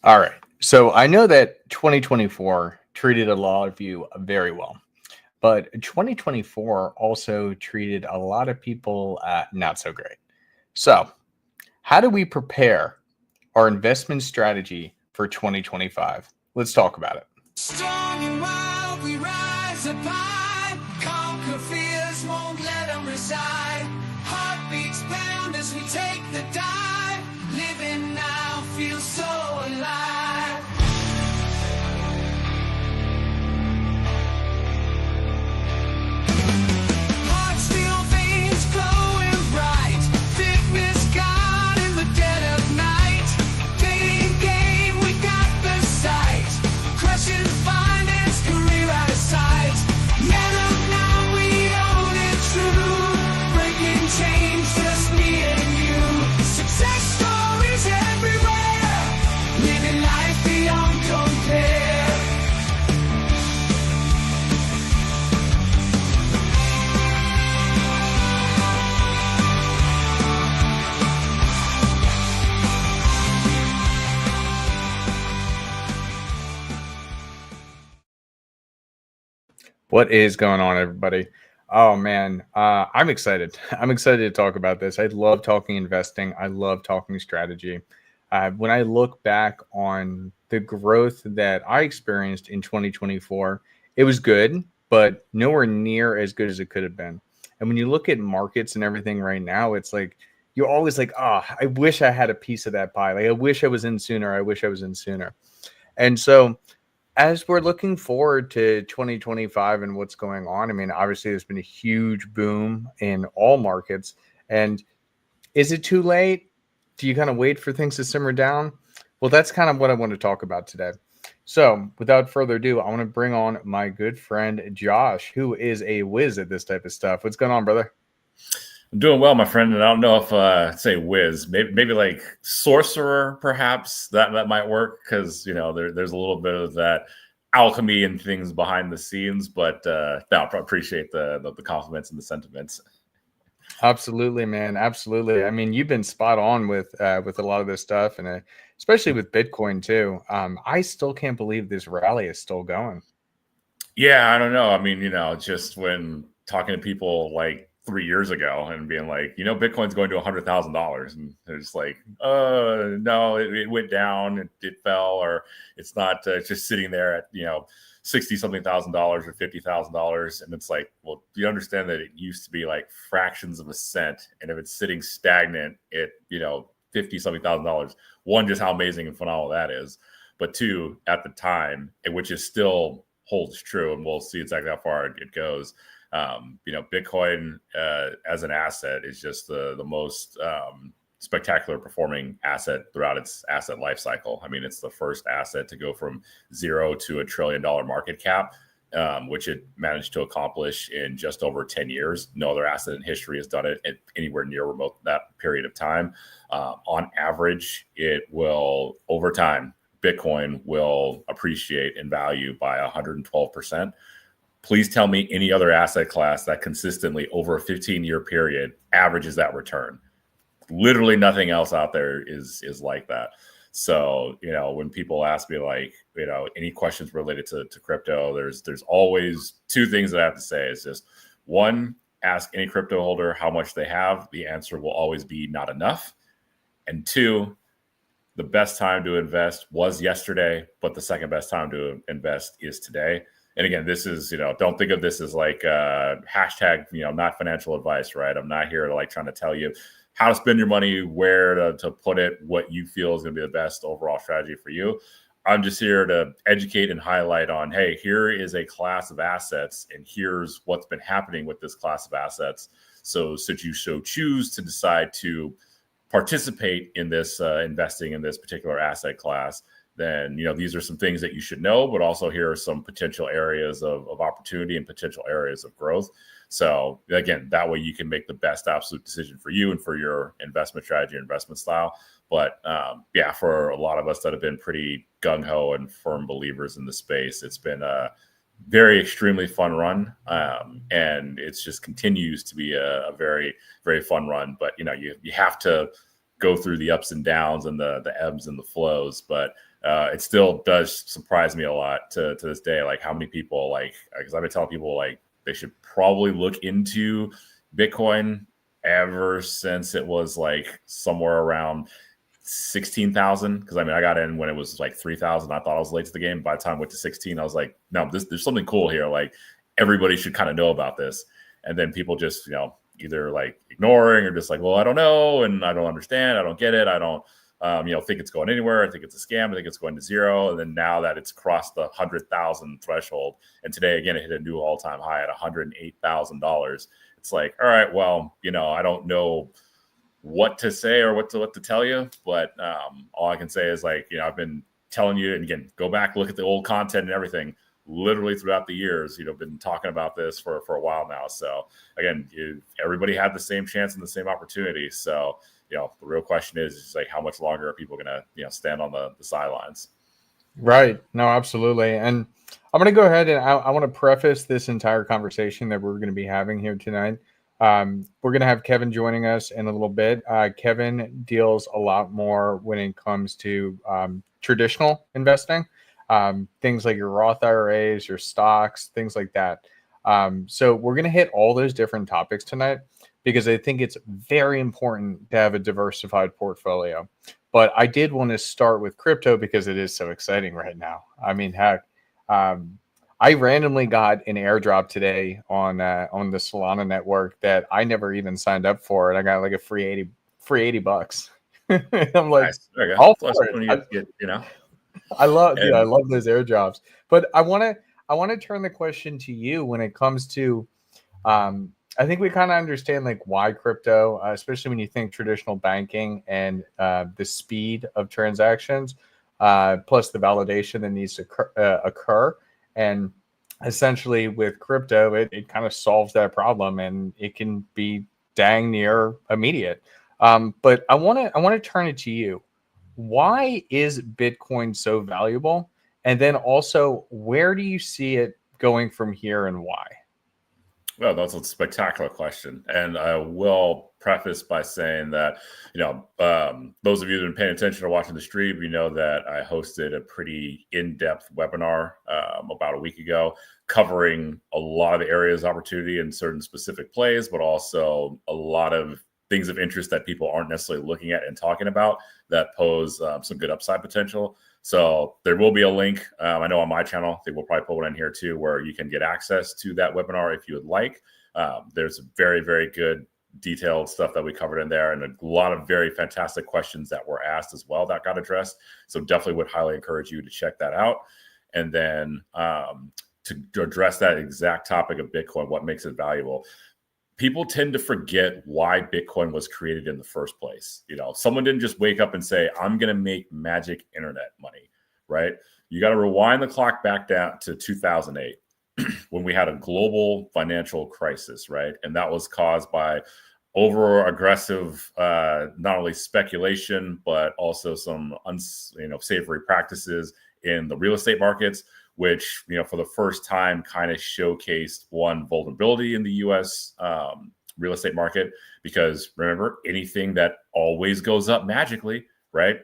All right. So I know that 2024 treated a lot of you very well, but 2024 also treated a lot of people not so great. So, how do we prepare our investment strategy for 2025? Let's talk about it. Strong and wild, we rise up high. Conquer fears, won't let them reside. Heartbeats pound as we take the dive. Living now feels so alive. Heart steel veins glowing bright. Fitness gone in the dead of night. Dating game, we got the sight. Crushing finance, career out of sight. Man up now, we own it true. Breaking change, just me and you. Success stories everywhere. Living life beyond compare. What is going on, everybody? Oh man, I'm excited. I'm excited to talk about this. I love talking investing. I love talking strategy. When I look back on the growth that I experienced in 2024, it was good, but nowhere near as good as it could have been. And when you look at markets and everything right now, it's like you're always like, oh, I wish I had a piece of that pie. Like I wish I was in sooner. I wish I was in sooner. And so as we're looking forward to 2025 and what's going on, I mean, obviously there's been a huge boom in all markets. And is it too late? Do you kind of wait for things to simmer down? Well, that's kind of what I want to talk about today. So, without further ado, I want to bring on my good friend Josh, who is a whiz at this type of stuff. What's going on, brother? I'm doing well, my friend, and I don't know if say whiz, maybe like sorcerer, perhaps that might work because there's a little bit of that alchemy and things behind the scenes. But no, I appreciate the compliments and the sentiments. Absolutely, man. Absolutely. I mean, you've been spot on with a lot of this stuff, and especially with Bitcoin too. I still can't believe this rally is still going. Yeah, I don't know. I mean, just when talking to people like 3 years ago and being like, Bitcoin's going to $100,000, and they're just like, no, it went down, it fell, or it's not. It's just sitting there at $60-something thousand or $50,000, and it's like, well, do you understand that it used to be like fractions of a cent, and if it's sitting stagnant at $50-something thousand, one, just how amazing and phenomenal that is, but two, at the time, which is still holds true, and we'll see exactly how far it goes. Bitcoin as an asset is just the most spectacular performing asset throughout its asset life cycle. I mean, it's the first asset to go from zero to $1 trillion market cap, which it managed to accomplish in just over 10 years. No other asset in history has done it at anywhere near remote that period of time. On average, it will, over time, Bitcoin will appreciate in value by 112%. Please tell me any other asset class that consistently over a 15-year period averages that return. Literally nothing else out there is like that. So, when people ask me like, any questions related to crypto, there's always two things that I have to say. It's just one, ask any crypto holder how much they have. The answer will always be not enough. And two, the best time to invest was yesterday, but the second best time to invest is today. And again, this is, don't think of this as like hashtag, not financial advice, right? I'm not here to like trying to tell you how to spend your money, where to put it, what you feel is going to be the best overall strategy for you. I'm just here to educate and highlight on, hey, here is a class of assets, and here's what's been happening with this class of assets. So should you so choose to decide to participate in this investing in this particular asset class, then these are some things that you should know, but also here are some potential areas of opportunity and potential areas of growth. So again, that way you can make the best absolute decision for you and for your investment strategy and investment style. But yeah, for a lot of us that have been pretty gung-ho and firm believers in the space, it's been a very extremely fun run, and it's just continues to be a very, very fun run. But you have to go through the ups and downs and the ebbs and the flows. But it still does surprise me a lot to this day, like how many people like, because I've been telling people like they should probably look into Bitcoin ever since it was like somewhere around 16,000. Because I mean, I got in when it was like 3,000. I thought I was late to the game. By the time I went to 16, I was like, no, there's something cool here. Like everybody should kind of know about this. And then people just, either like ignoring or just like, well, I don't know. And I don't understand. I don't get it. I don't, think it's going anywhere. I think it's a scam. I think it's going to zero. And then now that it's crossed the 100,000 threshold, and today again it hit a new all-time high at $108,000. It's like, all right, well, I don't know what to say or what to tell you, but all I can say is like, I've been telling you, and again, go back, look at the old content and everything. Literally throughout the years, been talking about this for a while now. So again, everybody had the same chance and the same opportunity. So the real question is just like, how much longer are people going to stand on the sidelines? Right. No, absolutely. And I'm going to go ahead and I want to preface this entire conversation that we're going to be having here tonight. We're going to have Kevin joining us in a little bit. Kevin deals a lot more when it comes to traditional investing, things like your Roth IRAs, your stocks, things like that. So we're going to hit all those different topics tonight, because I think it's very important to have a diversified portfolio. But I did want to start with crypto because it is so exciting right now. I mean, heck, I randomly got an airdrop today on the Solana network that I never even signed up for, and I got like a free 80 bucks. I'm like, nice. There you go. all Plus for it. when you get, I love those airdrops. But I want to turn the question to you when it comes to I think we kind of understand like why crypto, especially when you think traditional banking and the speed of transactions, plus the validation that needs to occur. And essentially with crypto, it kind of solves that problem, and it can be dang near immediate. But I want to turn it to you. Why is Bitcoin so valuable? And then also, where do you see it going from here, and why? Well, that's a spectacular question. And I will preface by saying that, those of you that have been paying attention or watching the stream, that I hosted a pretty in-depth webinar about a week ago covering a lot of the areas of opportunity in certain specific plays, but also a lot of things of interest that people aren't necessarily looking at and talking about that pose some good upside potential. So there will be a link. I know on my channel, they will probably put one in here too, where you can get access to that webinar if you would like. There's very, very good detailed stuff that we covered in there, and a lot of very fantastic questions that were asked as well that got addressed. So definitely would highly encourage you to check that out. And then to address that exact topic of Bitcoin, what makes it valuable. People tend to forget why Bitcoin was created in the first place. Someone didn't just wake up and say, I'm going to make magic internet money, right? You got to rewind the clock back down to 2008 when we had a global financial crisis, right? And that was caused by over aggressive, not only speculation, but also some unsavory practices in the real estate markets, which, for the first time kind of showcased one vulnerability in the U.S. Real estate market. Because remember, anything that always goes up magically, right?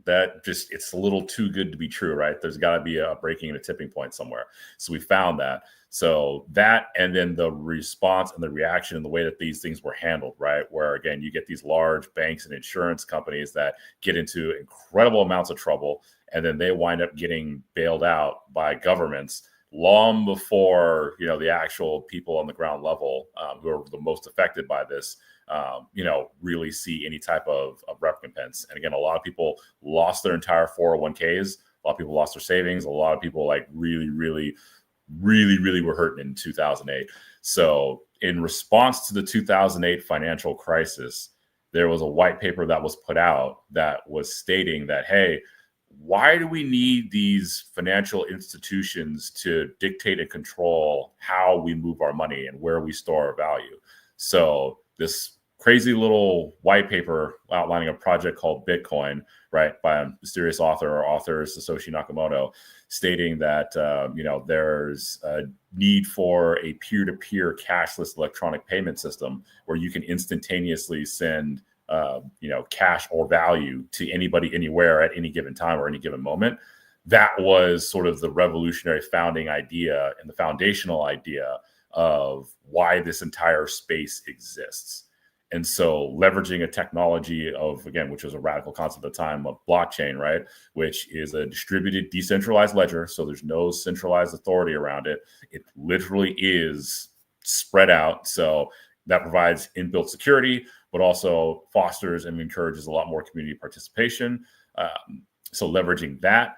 That just, it's a little too good to be true, right? There's got to be a breaking and a tipping point somewhere. So we found that. So that, and then the response and the reaction and the way that these things were handled, right? Where again, you get these large banks and insurance companies that get into incredible amounts of trouble, and then they wind up getting bailed out by governments long before, the actual people on the ground level who are the most affected by this, really see any type of recompense. And again, a lot of people lost their entire 401ks. A lot of people lost their savings. A lot of people like really were hurting in 2008. So in response to the 2008 financial crisis, there was a white paper that was put out that was stating that, hey, why do we need these financial institutions to dictate and control how we move our money and where we store our value? So this crazy little white paper outlining a project called Bitcoin, right, by a mysterious author or authors Satoshi Nakamoto, stating that there's a need for a peer-to-peer cashless electronic payment system where you can instantaneously send cash or value to anybody anywhere at any given time or any given moment. That was sort of the revolutionary founding idea and the foundational idea of why this entire space exists. And so leveraging a technology of, again, which was a radical concept at the time of blockchain, right? Which is a distributed, decentralized ledger. So there's no centralized authority around it. It literally is spread out. So that provides inbuilt security, but also fosters and encourages a lot more community participation. So leveraging that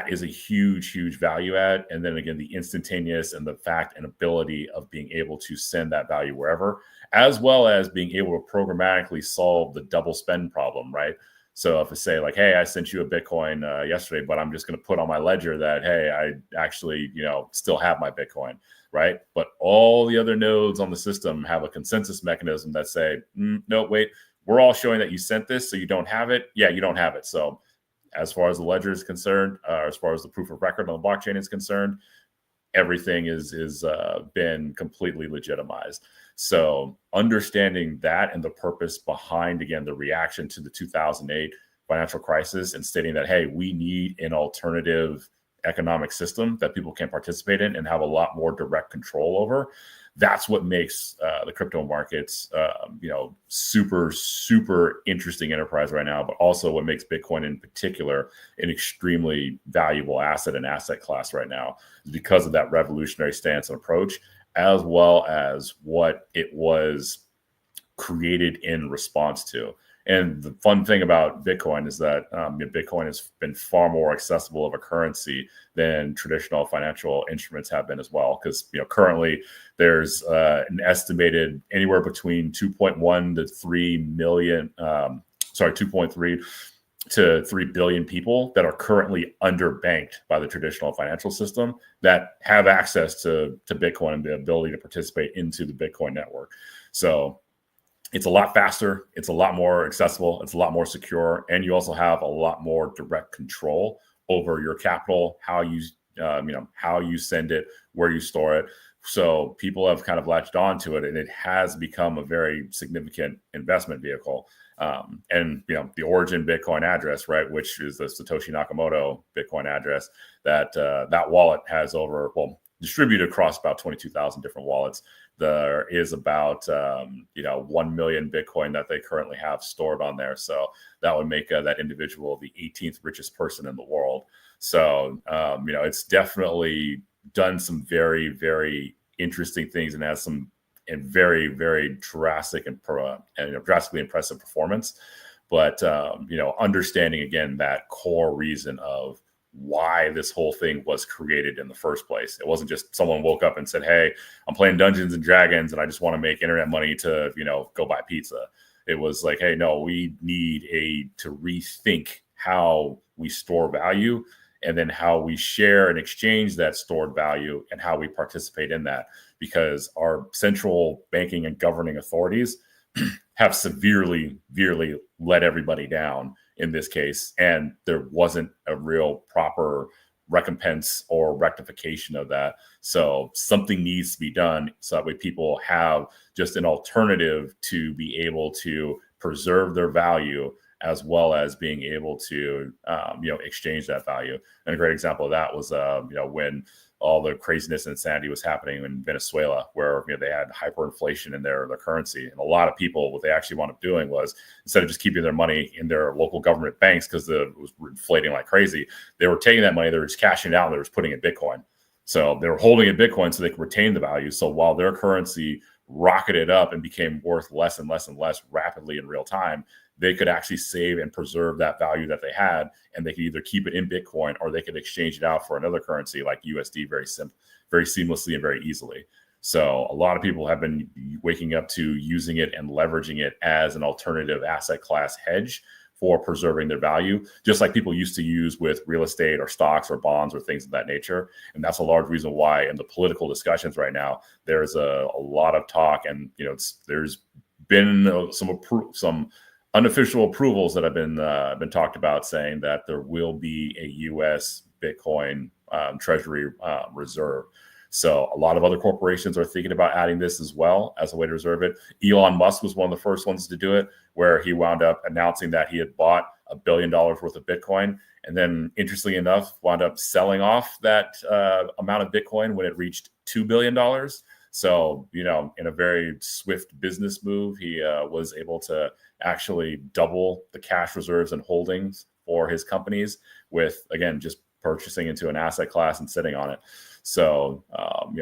is a huge, huge value add. And then again, the instantaneous and the fact and ability of being able to send that value wherever, as well as being able to programmatically solve the double spend problem, right? So if I say like, hey, I sent you a Bitcoin yesterday, but I'm just going to put on my ledger that, hey, I actually, still have my Bitcoin, right? But all the other nodes on the system have a consensus mechanism that say, no, wait, we're all showing that you sent this, so you don't have it. Yeah, you don't have it. So as far as the ledger is concerned, as far as the proof of record on the blockchain is concerned, everything is been completely legitimized. So understanding that and the purpose behind, again, the reaction to the 2008 financial crisis and stating that, hey, we need an alternative economic system that people can participate in and have a lot more direct control over. That's what makes the crypto markets, super, super interesting enterprise right now, but also what makes Bitcoin in particular an extremely valuable asset and asset class right now is because of that revolutionary stance and approach, as well as what it was created in response to. And the fun thing about Bitcoin is that Bitcoin has been far more accessible of a currency than traditional financial instruments have been as well. Because currently there's an estimated anywhere between 2.1 to 3 million, 2.3 to 3 billion people that are currently underbanked by the traditional financial system that have access to Bitcoin and the ability to participate into the Bitcoin network. So it's a lot faster, it's a lot more accessible, it's a lot more secure, and you also have a lot more direct control over your capital, how you send it, where you store it. So people have kind of latched onto it, and it has become a very significant investment vehicle. And the origin Bitcoin address, right, which is the Satoshi Nakamoto Bitcoin address, that wallet has distributed across about 22,000 different wallets. There is about 1 million Bitcoin that they currently have stored on there. So that would make that individual the 18th richest person in the world. So it's definitely done some very, very interesting things and has some very, very drastic and drastically impressive performance. But understanding again that core reason of why this whole thing was created in the first place. It wasn't just someone woke up and said, hey, I'm playing Dungeons and Dragons and I just want to make internet money to, go buy pizza. It was like, hey, no, we need to rethink how we store value and then how we share and exchange that stored value and how we participate in that, because our central banking and governing authorities have severely let everybody down in this case, and there wasn't a real proper recompense or rectification of that. So something needs to be done so that way people have just an alternative to be able to preserve their value as well as being able to exchange that value. And a great example of that was when all the craziness and insanity was happening in Venezuela, where they had hyperinflation in their currency. And a lot of people, what they actually wound up doing was, instead of just keeping their money in their local government banks because it was inflating like crazy, they were taking that money, they were just cashing it out, and they were just putting it in Bitcoin. So they were holding it Bitcoin so they could retain the value. So while their currency rocketed up and became worth less and less and less rapidly in real time, they could actually save and preserve that value that they had, and they could either keep it in Bitcoin or they could exchange it out for another currency like USD very seamlessly and very easily. So a lot of people have been waking up to using it and leveraging it as an alternative asset class hedge for preserving their value, just like people used to use with real estate or stocks or bonds or things of that nature. And that's a large reason why in the political discussions right now, there's a lot of talk, and there's been some unofficial approvals that have been talked about, saying that there will be a U.S. Bitcoin Treasury reserve. So a lot of other corporations are thinking about adding this as well as a way to reserve it. Elon Musk was one of the first ones to do it, where he wound up announcing that he had bought $1 billion worth of Bitcoin. And then, interestingly enough, wound up selling off that amount of Bitcoin when it reached $2 billion. So, in a very swift business move, he was able to actually double the cash reserves and holdings for his companies with, again, just purchasing into an asset class and sitting on it. So,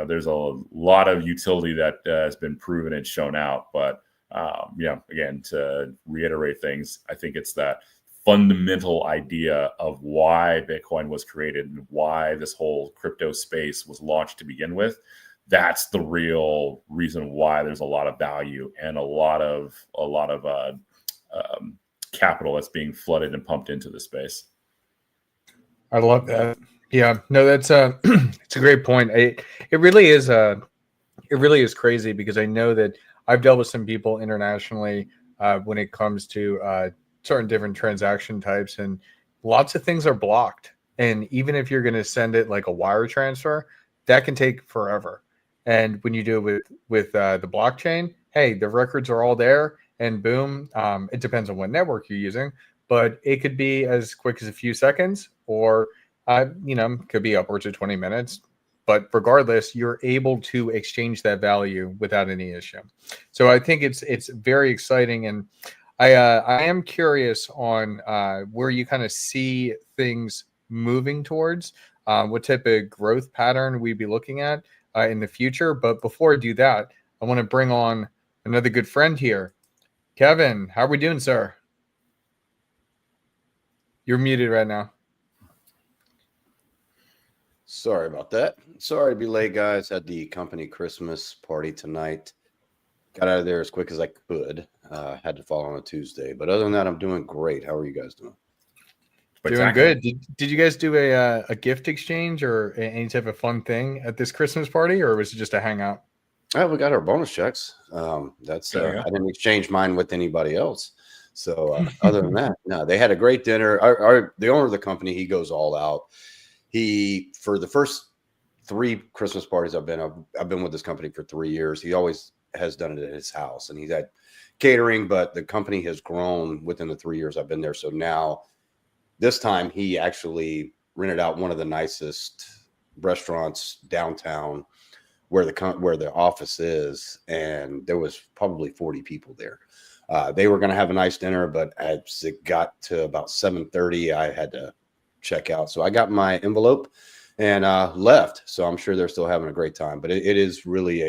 there's a lot of utility that has been proven and shown out. But, again, to reiterate things, I think it's that fundamental idea of why Bitcoin was created and why this whole crypto space was launched to begin with. That's the real reason why there's a lot of value and a lot of capital that's being flooded and pumped into the space. I love that. Yeah, no, that's it's a great point. It really is crazy, because I know that I've dealt with some people internationally when it comes to certain different transaction types, and lots of things are blocked. And even if you're going to send it like a wire transfer, that can take forever. And when you do it with the blockchain, hey, the records are all there, and boom. It depends on what network you're using, but it could be as quick as a few seconds, or could be upwards of 20 minutes. But regardless, you're able to exchange that value without any issue. So I think it's very exciting, and I am curious on where you kind of see things moving towards, what type of growth pattern we'd be looking at in the future. But before I do that, I want to bring on another good friend here. Kevin, how are we doing, sir? You're muted right now. Sorry about that. Sorry to be late, guys. Had the company Christmas party tonight. Got out of there as quick as I could. Had to fall on a Tuesday. But other than that, I'm doing great. How are you guys doing? Doing good. Did you guys do a gift exchange or any type of fun thing at this Christmas party, or was it just a hangout? We got our bonus checks. I didn't exchange mine with anybody else. So other than that, no, they had a great dinner. The owner of the company, he goes all out. For the first 3 Christmas parties I've been with this company for 3 years. He always has done it at his house, and he's had catering, but the company has grown within the 3 years I've been there. So now this time he actually rented out one of the nicest restaurants downtown where the office is, and there was probably 40 people there. They were going to have a nice dinner, but as it got to about 7:30, I had to check out. So I got my envelope and left. So I'm sure they're still having a great time, but it is really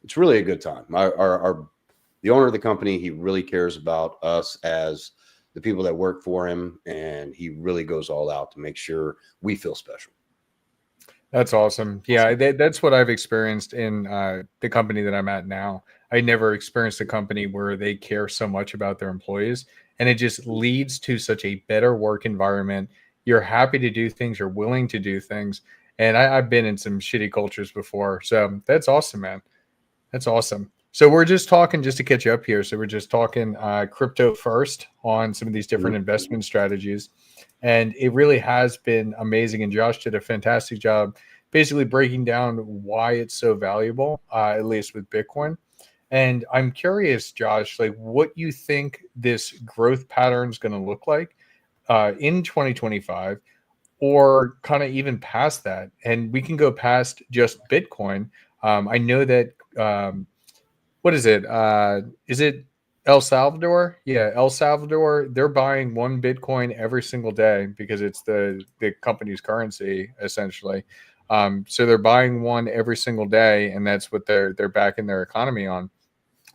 it's really a good time. The owner of the company, he really cares about us as the people that work for him, and he really goes all out to make sure we feel special. That's awesome. Yeah, that's what I've experienced in the company that I'm at now. I never experienced a company where they care so much about their employees, and it just leads to such a better work environment. You're happy to do things, you're willing to do things. And I've been in some shitty cultures before. So that's awesome, man. That's awesome. So we're just talking, just to catch you up here. So we're just talking crypto first on some of these different investment strategies. And it really has been amazing. And Josh did a fantastic job basically breaking down why it's so valuable, at least with Bitcoin. And I'm curious, Josh, like what you think this growth pattern is going to look like in 2025, or kind of even past that. And we can go past just Bitcoin. I know that, what is it? Is it El Salvador? Yeah, El Salvador. They're buying 1 Bitcoin every single day because it's the company's currency, essentially. So they're buying 1 every single day, and that's what they're backing their economy on,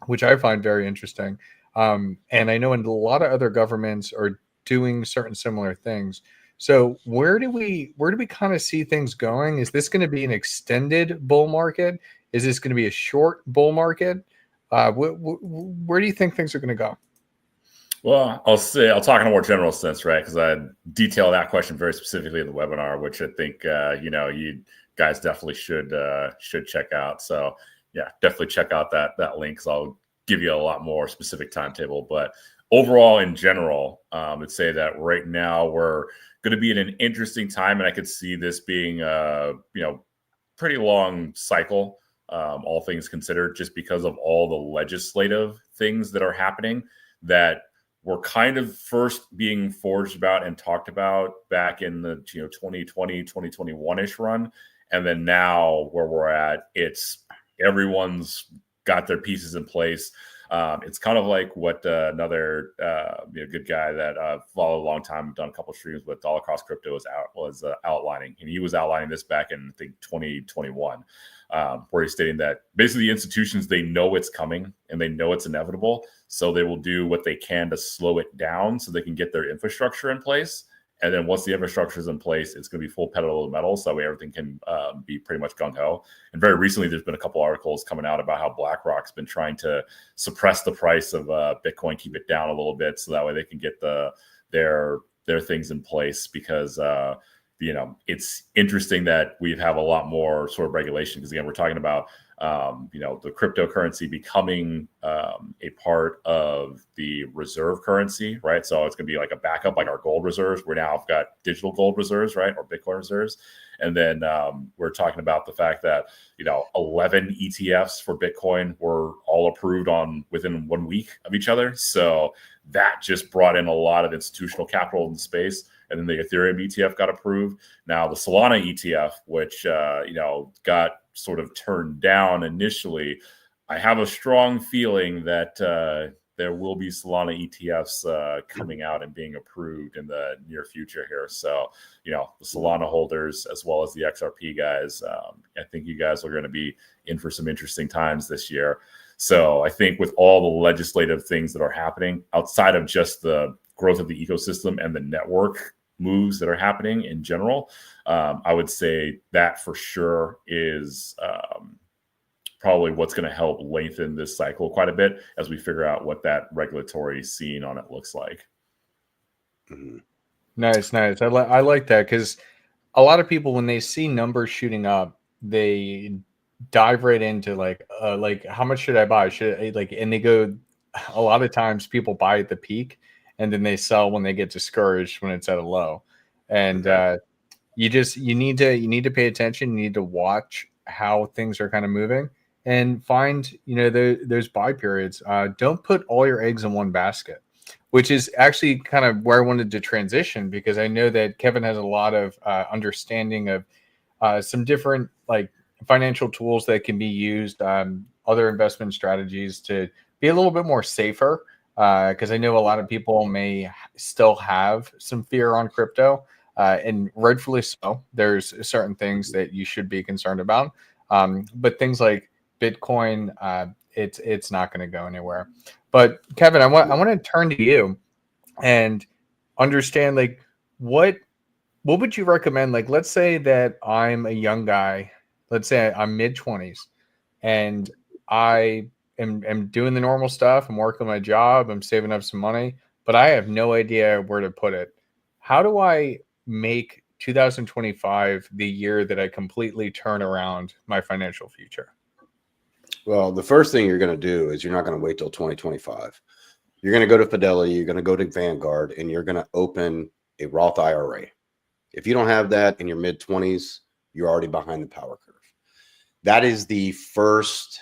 which I find very interesting. And I know in a lot of other governments are doing certain similar things. So where do we kind of see things going? Is this going to be an extended bull market? Is this going to be a short bull market? Where do you think things are going to go? Well, I'll talk in a more general sense, right? Because I detail that question very specifically in the webinar, which I think you guys definitely should check out. So yeah, definitely check out that link, because I'll give you a lot more specific timetable. But overall, in general, I'd say that right now we're going to be in an interesting time, and I could see this being pretty long cycle, all things considered, just because of all the legislative things that are happening that were kind of first being forged about and talked about back in the 2020, 2021-ish run. And then now where we're at, it's everyone's got their pieces in place. It's kind of like what another good guy that followed a long time, done a couple of streams with All Across Crypto was outlining, and he was outlining this back in, I think, 2021, where he's stating that basically the institutions, they know it's coming and they know it's inevitable, so they will do what they can to slow it down so they can get their infrastructure in place. And then once the infrastructure is in place, it's going to be full pedal to the metal, so that way everything can be pretty much gung-ho. And very recently, there's been a couple articles coming out about how BlackRock's been trying to suppress the price of Bitcoin, keep it down a little bit, so that way they can get their things in place. Because it's interesting that we have a lot more sort of regulation. Because again, we're talking about the cryptocurrency becoming a part of the reserve currency, right? So it's going to be like a backup, like our gold reserves. We're now got digital gold reserves, right? Or Bitcoin reserves. And then we're talking about the fact that, 11 ETFs for Bitcoin were all approved within 1 week of each other. So that just brought in a lot of institutional capital in the space. And then the Ethereum ETF got approved. Now the Solana ETF, which, got sort of turned down initially, I have a strong feeling that there will be Solana ETFs coming out and being approved in the near future here. So, the Solana holders, as well as the XRP guys, I think you guys are going to be in for some interesting times this year. So I think with all the legislative things that are happening outside of just the growth of the ecosystem and the network moves that are happening in general, I would say that for sure is probably what's going to help lengthen this cycle quite a bit as we figure out what that regulatory scene on it looks like. Mm-hmm. Nice. I like that, because a lot of people, when they see numbers shooting up, they dive right into like how much should I buy? And they go, a lot of times people buy at the peak and then they sell when they get discouraged when it's at a low. And you need to pay attention. You need to watch how things are kind of moving and find, those buy periods. Don't put all your eggs in one basket, which is actually kind of where I wanted to transition, because I know that Kevin has a lot of understanding of some different like financial tools that can be used, other investment strategies to be a little bit more safer. Because I know a lot of people may still have some fear on crypto, and rightfully so. There's certain things that you should be concerned about, but things like Bitcoin, it's not going to go anywhere. But Kevin, I want to turn to you and understand, like, what would you recommend? Like, let's say that I'm a young guy. Let's say I'm mid-20s, and I am doing the normal stuff. I'm working my job. I'm saving up some money, but I have no idea where to put it. How do I make 2025 the year that I completely turn around my financial future? Well, the first thing you're going to do is you're not going to wait till 2025. You're going to go to Fidelity, you're going to go to Vanguard, and you're going to open a Roth IRA. If you don't have that in your mid-20s, you're already behind the power curve. That is the first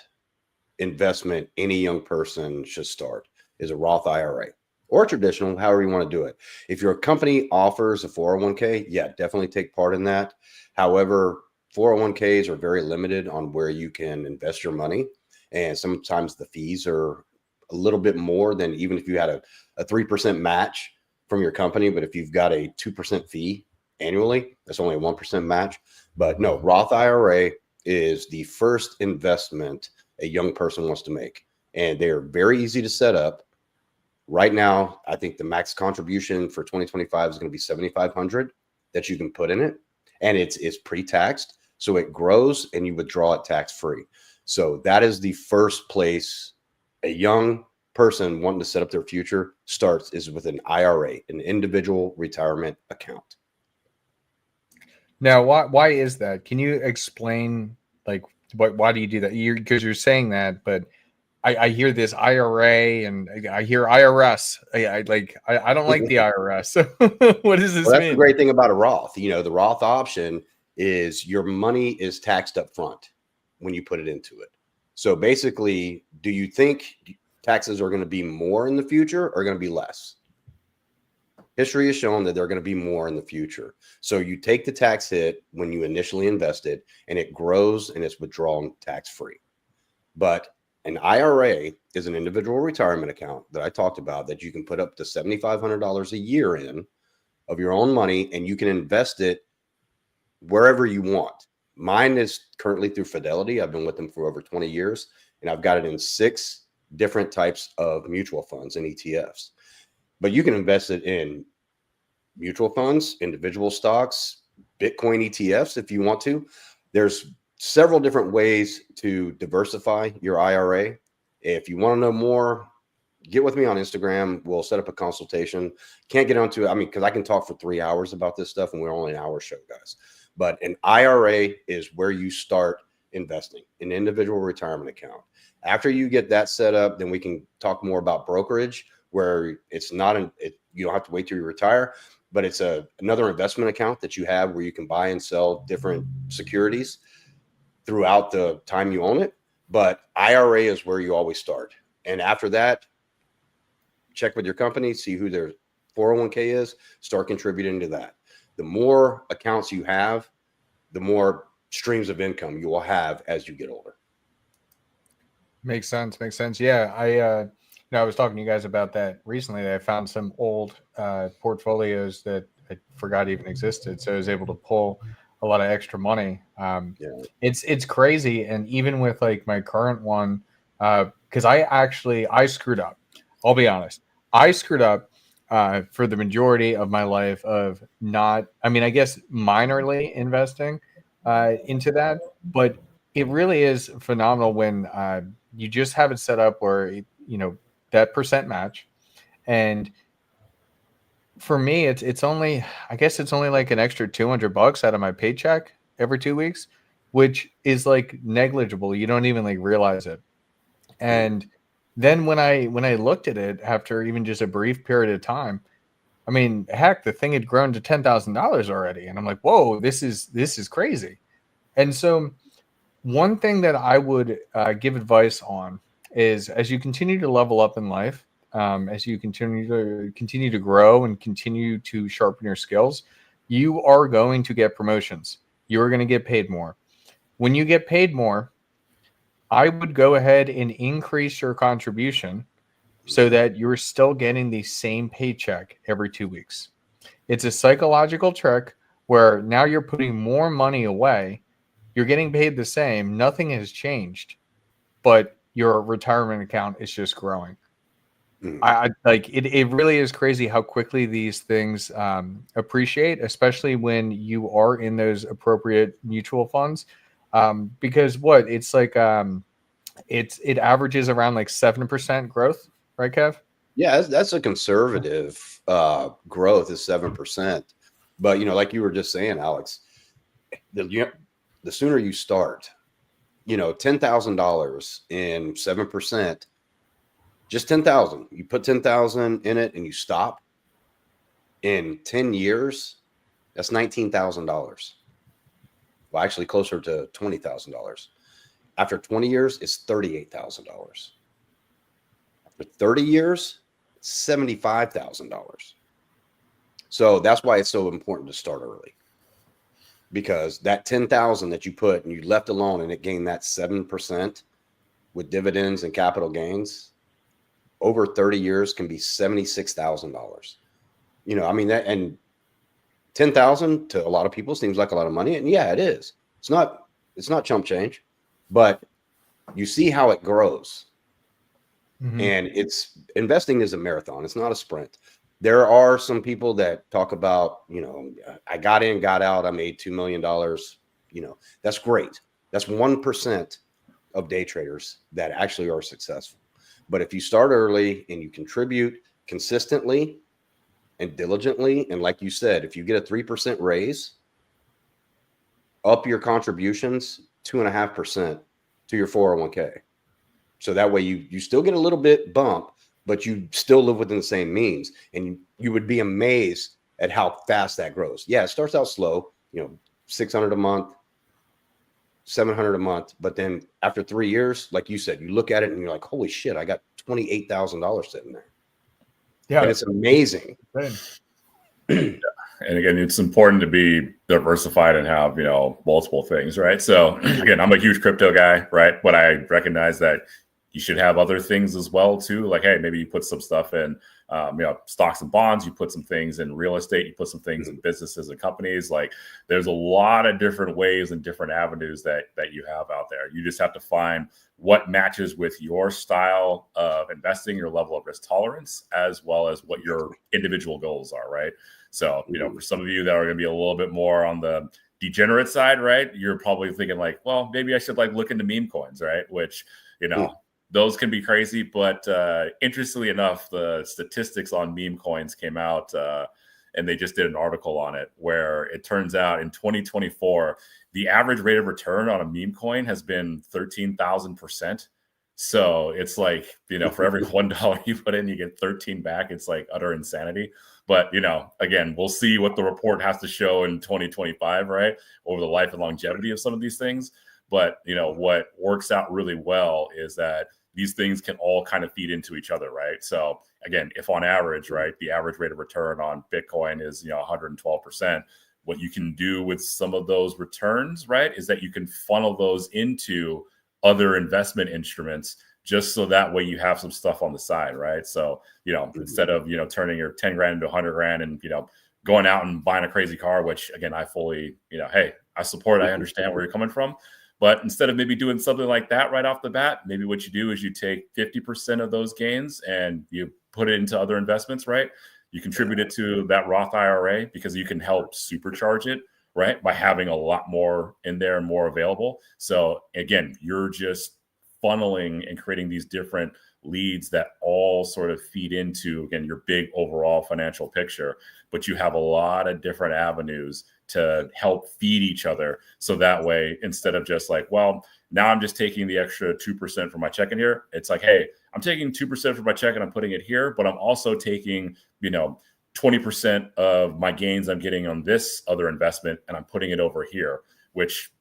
investment any young person should start, is a Roth IRA or traditional, however you want to do it. If your company offers a 401k, yeah, definitely take part in that. However, 401ks are very limited on where you can invest your money. And sometimes the fees are a little bit more than even if you had a 3% match from your company. But if you've got a 2% fee annually, that's only a 1% match. But no, Roth IRA is the first investment a young person wants to make. And they're very easy to set up. Right now, I think the max contribution for 2025 is going to be $7,500 that you can put in it. And it's pre-taxed. So it grows and you withdraw it tax-free. So that is the first place a young person wanting to set up their future starts, is with an IRA, an individual retirement account. Now, why is that? Can you explain, like, why do you do that? Because you're saying that, but I hear this IRA and I hear IRS. I don't like the IRS. So what does this mean? That's the great thing about a Roth. The Roth option is your money is taxed up front when you put it into it. So basically, do you think taxes are going to be more in the future or going to be less? History has shown that they're going to be more in the future. So you take the tax hit when you initially invested, and it grows and it's withdrawn tax-free. But an IRA is an individual retirement account that I talked about that you can put up to $7,500 a year in of your own money, and you can invest it wherever you want. Mine is currently through Fidelity. I've been with them for over 20 years, and I've got it in 6 different types of mutual funds and ETFs. But you can invest it in mutual funds, individual stocks, Bitcoin ETFs if you want to. There's several different ways to diversify your IRA. If you want to know more, get with me on Instagram. We'll set up a consultation. Can't get onto it. I mean, because I can talk for 3 hours about this stuff, and we're only an hour show, guys. But an IRA is where you start investing, an individual retirement account. After you get that set up, then we can talk more about brokerage, where it's not you don't have to wait till you retire, but it's another investment account that you have where you can buy and sell different securities throughout the time you own it. But IRA is where you always start. And after that, check with your company, see who their 401k is, start contributing to that. The more accounts you have, the more streams of income you will have as you get older. Makes sense. Makes sense. Yeah. I was talking to you guys about that recently. I found some old portfolios that I forgot even existed. So I was able to pull a lot of extra money. It's crazy. And even with like my current one, because I screwed up. I'll be honest. I screwed up for the majority of my life of not, I guess minorly investing into that, but it really is phenomenal when you just have it set up where, that percent match. And for me, it's only, I guess it's only like an extra $200 out of my paycheck every 2 weeks, which is like negligible. You don't even like realize it. And then when I looked at it after even just a brief period of time, heck, the thing had grown to $10,000 already. And I'm like, whoa, this is crazy. And so one thing that I would give advice on is, as you continue to level up in life, as you continue to grow and continue to sharpen your skills, you are going to get promotions. You are going to get paid more. When you get paid more, I would go ahead and increase your contribution so that you're still getting the same paycheck every 2 weeks. It's a psychological trick where now you're putting more money away. You're getting paid the same. Nothing has changed, but your retirement account is just growing. I like it. It really is crazy how quickly these things appreciate, especially when you are in those appropriate mutual funds. Because it's like it averages around like 7% growth, right, Kev? Yeah, that's a conservative growth is 7%. But like you were just saying, Alex, the sooner you start, $10,000 in 7%, just 10,000. You put 10,000 in it and you stop. In 10 years, that's $19,000. Well, actually closer to $20,000. After 20 years, it's $38,000. After 30 years, it's $75,000. So that's why it's so important to start early. Because that 10,000 that you put and you left alone and it gained that 7% with dividends and capital gains over 30 years can be $76,000. That, and 10,000 to a lot of people seems like a lot of money. And yeah, it is. It's not chump change, but you see how it grows. Mm-hmm. And investing is a marathon. It's not a sprint. There are some people that talk about, I got in, got out, I made $2 million. That's great. That's 1% of day traders that actually are successful. But if you start early and you contribute consistently and diligently, and like you said, if you get a 3% raise, up your contributions 2.5% to your 401k. So that way you still get a little bit bump, but you still live within the same means. And you would be amazed at how fast that grows. Yeah, it starts out slow, $600 a month, $700 a month. But then after 3 years, like you said, you look at it and you're like, holy shit, I got $28,000 sitting there. Yeah. And it's amazing. And again, it's important to be diversified and have, multiple things, right? So again, I'm a huge crypto guy, right? But I recognize that you should have other things as well too. Like, hey, maybe you put some stuff in, stocks and bonds, you put some things in real estate, you put some things in businesses and companies. Like, there's a lot of different ways and different avenues that you have out there. You just have to find what matches with your style of investing, your level of risk tolerance, as well as what your individual goals are, right? So, for some of you that are going to be a little bit more on the degenerate side, right, you're probably thinking like, well, maybe I should look into meme coins, right? Which, those can be crazy. But interestingly enough, the statistics on meme coins came out and they just did an article on it where it turns out in 2024, the average rate of return on a meme coin has been 13,000%. So it's like, for every $1 you put in, you get 13 back. It's like utter insanity. But, again, we'll see what the report has to show in 2025, right? Over the life and longevity of some of these things. But, what works out really well is that these things can all kind of feed into each other, right? So again, if on average, right, the average rate of return on Bitcoin is, 112%, what you can do with some of those returns, right, is that you can funnel those into other investment instruments, just so that way you have some stuff on the side, right? So, instead of, turning your 10 grand into 100 grand and, going out and buying a crazy car, which again, I fully, hey, I support, I understand where you're coming from. But instead of maybe doing something like that right off the bat, maybe what you do is you take 50% of those gains and you put it into other investments, right? You contribute it to that Roth IRA because you can help supercharge it, right, by having a lot more in there and more available. So again, you're just funneling and creating these different leads that all sort of feed into, again, your big overall financial picture. But you have a lot of different avenues to help feed each other. So that way, instead of just like, well, now I'm just taking the extra 2% from my checking here. It's like, hey, I'm taking 2% from my check and I'm putting it here, but I'm also taking, 20% of my gains I'm getting on this other investment and I'm putting it over here, which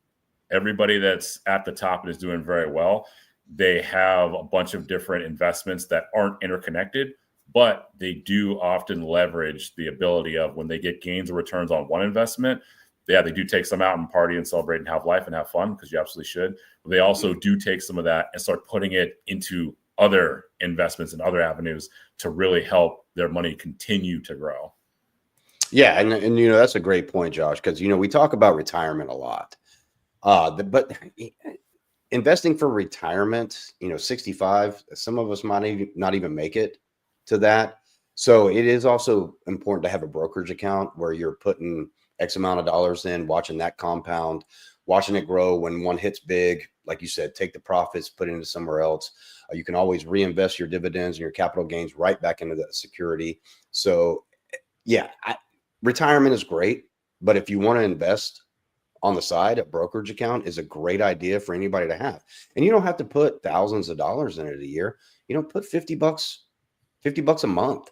everybody that's at the top and is doing very well, they have a bunch of different investments that aren't interconnected, but they do often leverage the ability of when they get gains or returns on one investment. Yeah, they do take some out and party and celebrate and have life and have fun, because you absolutely should. But they also do take some of that and start putting it into other investments and other avenues to really help their money continue to grow. Yeah. And that's a great point, Josh, because, we talk about retirement a lot. But investing for retirement, 65, some of us might not even make it to that. So it is also important to have a brokerage account where you're putting X amount of dollars in, watching that compound, watching it grow. When one hits big, like you said, take the profits, put it into somewhere else. You can always reinvest your dividends and your capital gains right back into that security. So yeah, retirement is great, but if you want to invest on the side, a brokerage account is a great idea for anybody to have. And you don't have to put thousands of dollars in it a year. Put $50 a month,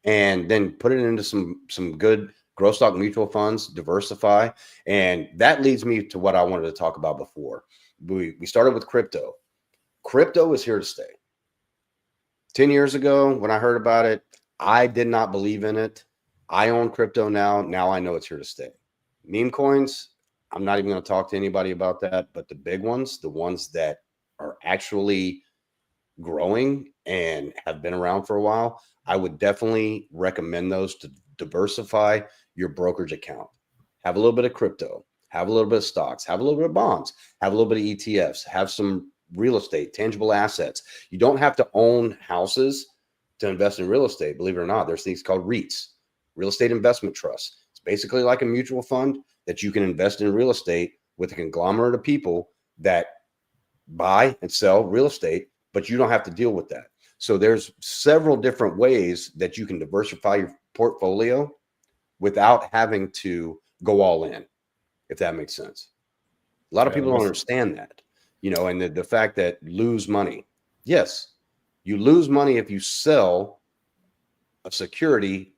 and then put it into some good growth stock mutual funds, diversify. And that leads me to what I wanted to talk about before. We started with crypto. Crypto is here to stay. 10 years ago, when I heard about it, I did not believe in it. I own crypto now. Now I know it's here to stay. Meme coins, I'm not even going to talk to anybody about that. But the big ones, the ones that are actually growing and have been around for a while, I would definitely recommend those to diversify your brokerage account. Have a little bit of crypto, have a little bit of stocks, have a little bit of bonds, have a little bit of ETFs, have some real estate, tangible assets. You don't have to own houses to invest in real estate. Believe it or not, there's things called REITs, real estate investment trusts. It's basically like a mutual fund that you can invest in real estate with a conglomerate of people that buy and sell real estate, but you don't have to deal with that. So there's several different ways that you can diversify your portfolio without having to go all in, if that makes sense. A lot of people don't understand that, and the fact that lose money. Yes, you lose money if you sell a security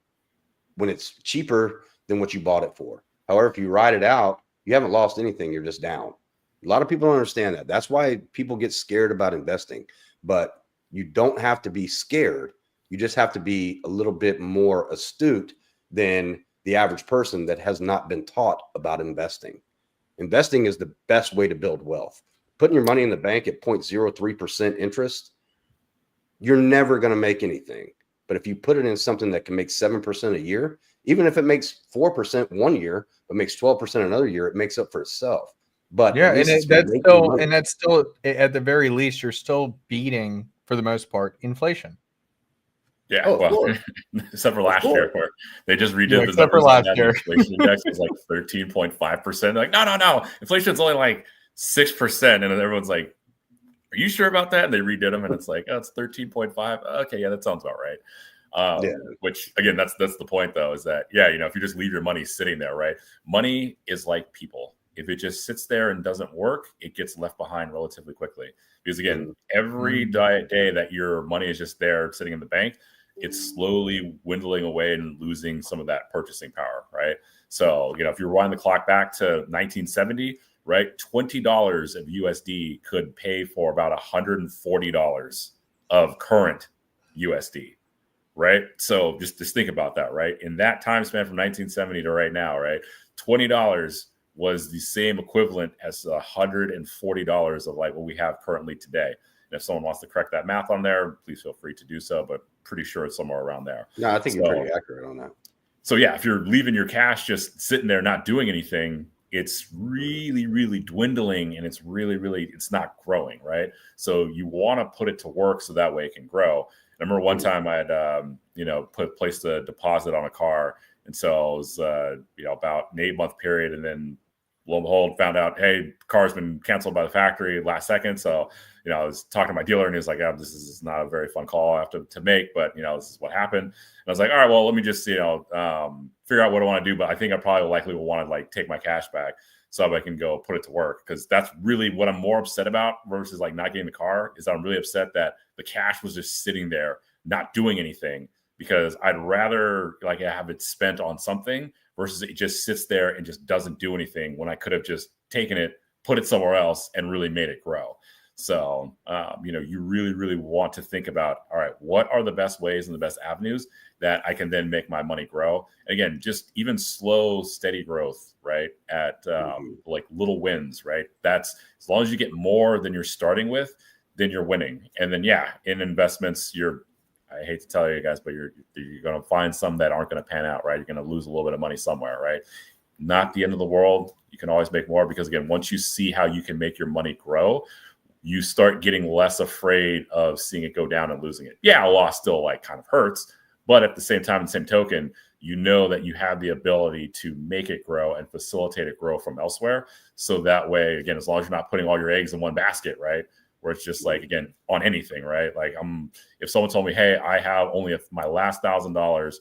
when it's cheaper than what you bought it for. However, if you ride it out, You haven't lost anything. You're just down. A lot of people don't understand that. That's why people get scared about investing. But you don't have to be scared. You just have to be a little bit more astute than the average person that has not been taught about investing. Investing is the best way to build wealth. Putting your money in the bank at 0.03% interest, you're never going to make anything. But if you put it in something that can make 7% a year, even if it makes 4% one year, but makes 12% another year, it makes up for itself. But yeah, and that's still at the very least, you're still beating, for the most part, inflation. Yeah, well, except for last year, where they just redid the numbers on that. Year. Inflation index was like 13.5%. Like, no, inflation's only like 6%, and everyone's like, "Are you sure about that?" And they redid them, and it's like, "Oh, it's 13.5." Okay, yeah, that sounds about right. Which again, that's the point, though, is that if you just leave your money sitting there, right? Money is like people. If it just sits there and doesn't work, it gets left behind relatively quickly. Because again, every day that your money is just there sitting in the bank, it's slowly dwindling away and losing some of that purchasing power, right? So, if you rewind the clock back to 1970, right, $20 of USD could pay for about $140 of current USD, right? So just think about that, right? In that time span from 1970 to right now, right, $20 was the same equivalent as $140 of like what we have currently today. And if someone wants to correct that math on there, please feel free to do so, but pretty sure it's somewhere around there. No, I think you're pretty accurate on that. So yeah, if you're leaving your cash just sitting there not doing anything, it's really, really dwindling, and it's really, it's not growing, right? So you want to put it to work so that way it can grow. I remember one time I had, placed a deposit on a car. And so it was, about an 8-month period. And then lo and behold, found out, hey, car's been canceled by the factory last second. So, I was talking to my dealer, and he was like, "Yeah, this is not a very fun call I have to make, but, this is what happened." And I was like, "All right, well, let me just, figure out what I want to do. But I think I probably likely will want to like take my cash back so I can go put it to work." Because that's really what I'm more upset about versus like not getting the car, is I'm really upset that the cash was just sitting there, not doing anything, because I'd rather like have it spent on something versus it just sits there and just doesn't do anything, when I could have just taken it, put it somewhere else, and really made it grow. So, you really, really want to think about, all right, what are the best ways and the best avenues that I can then make my money grow? And again, just even slow, steady growth, right? At like little wins, right? That's as long as you get more than you're starting with, then you're winning. And then, in investments, I hate to tell you guys, but you're going to find some that aren't going to pan out, right? You're going to lose a little bit of money somewhere, right? Not the end of the world. You can always make more, because again, once you see how you can make your money grow, you start getting less afraid of seeing it go down and losing it. Yeah, a loss still like kind of hurts, but at the same time, the same token, you know that you have the ability to make it grow and facilitate it grow from elsewhere. So that way, again, as long as you're not putting all your eggs in one basket, right? Where it's just like, again, on anything, right? Like if someone told me, hey, I have only my last $1,000,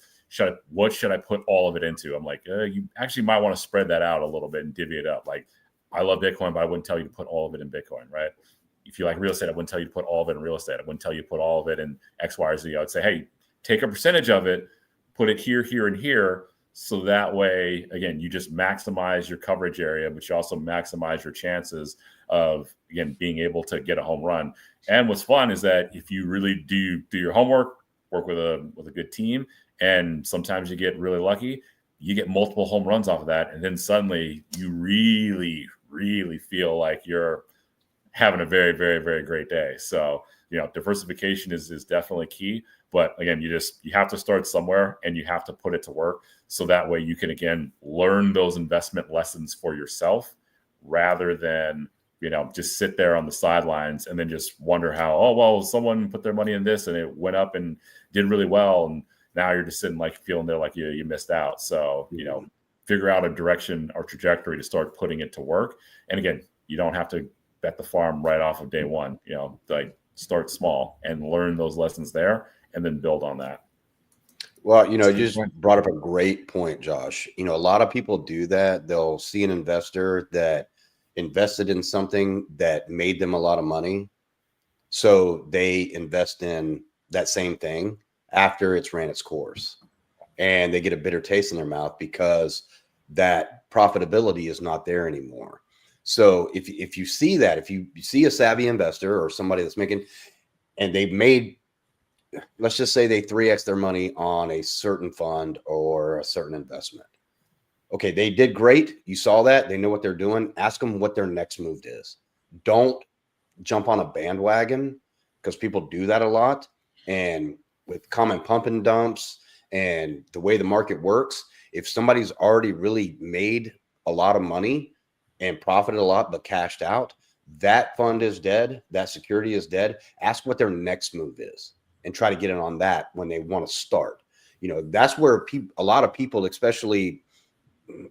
what should I put all of it into? I'm like, you actually might want to spread that out a little bit and divvy it up. Like, I love Bitcoin, but I wouldn't tell you to put all of it in Bitcoin, right? If you like real estate, I wouldn't tell you to put all of it in real estate. I wouldn't tell you to put all of it in X, Y, or Z. I would say, hey, take a percentage of it, put it here, here, and here. So that way, again, you just maximize your coverage area, but you also maximize your chances of, again, being able to get a home run. And what's fun is that if you really do your homework, work with a good team, and sometimes you get really lucky, you get multiple home runs off of that. And then suddenly you really, really feel like you're having a very, very, very great day. So, diversification is definitely key. But again, you have to start somewhere, and you have to put it to work. So that way you can, again, learn those investment lessons for yourself, rather than, just sit there on the sidelines and then just wonder how, oh, well, someone put their money in this and it went up and did really well. And now you're just sitting like feeling there like you missed out. So, figure out a direction or trajectory to start putting it to work. And again, you don't have to bet the farm right off of day one, like start small and learn those lessons there and then build on that. Well, you just brought up a great point, Josh. A lot of people do that. They'll see an investor that invested in something that made them a lot of money, so they invest in that same thing after it's ran its course, and they get a bitter taste in their mouth because that profitability is not there anymore. So if you see that, if you see a savvy investor or somebody that's making, and they've made, let's just say they 3x their money on a certain fund or a certain investment. Okay, they did great. You saw that. They know what they're doing. Ask them what their next move is. Don't jump on a bandwagon, because people do that a lot. And with common pump and dumps and the way the market works, if somebody's already really made a lot of money and profited a lot but cashed out, that fund is dead. That security is dead. Ask what their next move is and try to get in on that when they want to start. You know, that's where a lot of people, especially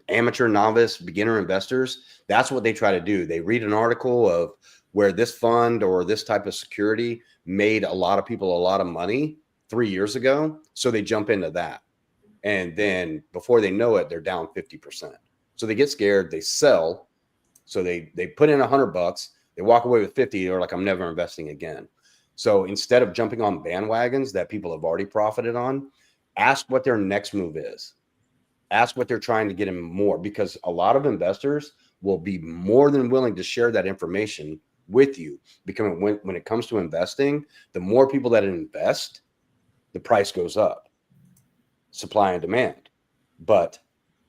amateur, novice, beginner investors, that's what they try to do. They read an article of where this fund or this type of security made a lot of people a lot of money 3 years ago. So they jump into that. And then before they know it, they're down 50%. So they get scared, they sell. So they put in $100, they walk away with 50, they're like, I'm never investing again. So instead of jumping on bandwagons that people have already profited on, ask what their next move is. Ask what they're trying to get in more, because a lot of investors will be more than willing to share that information with you. Because when it comes to investing, the more people that invest, the price goes up, supply and demand. But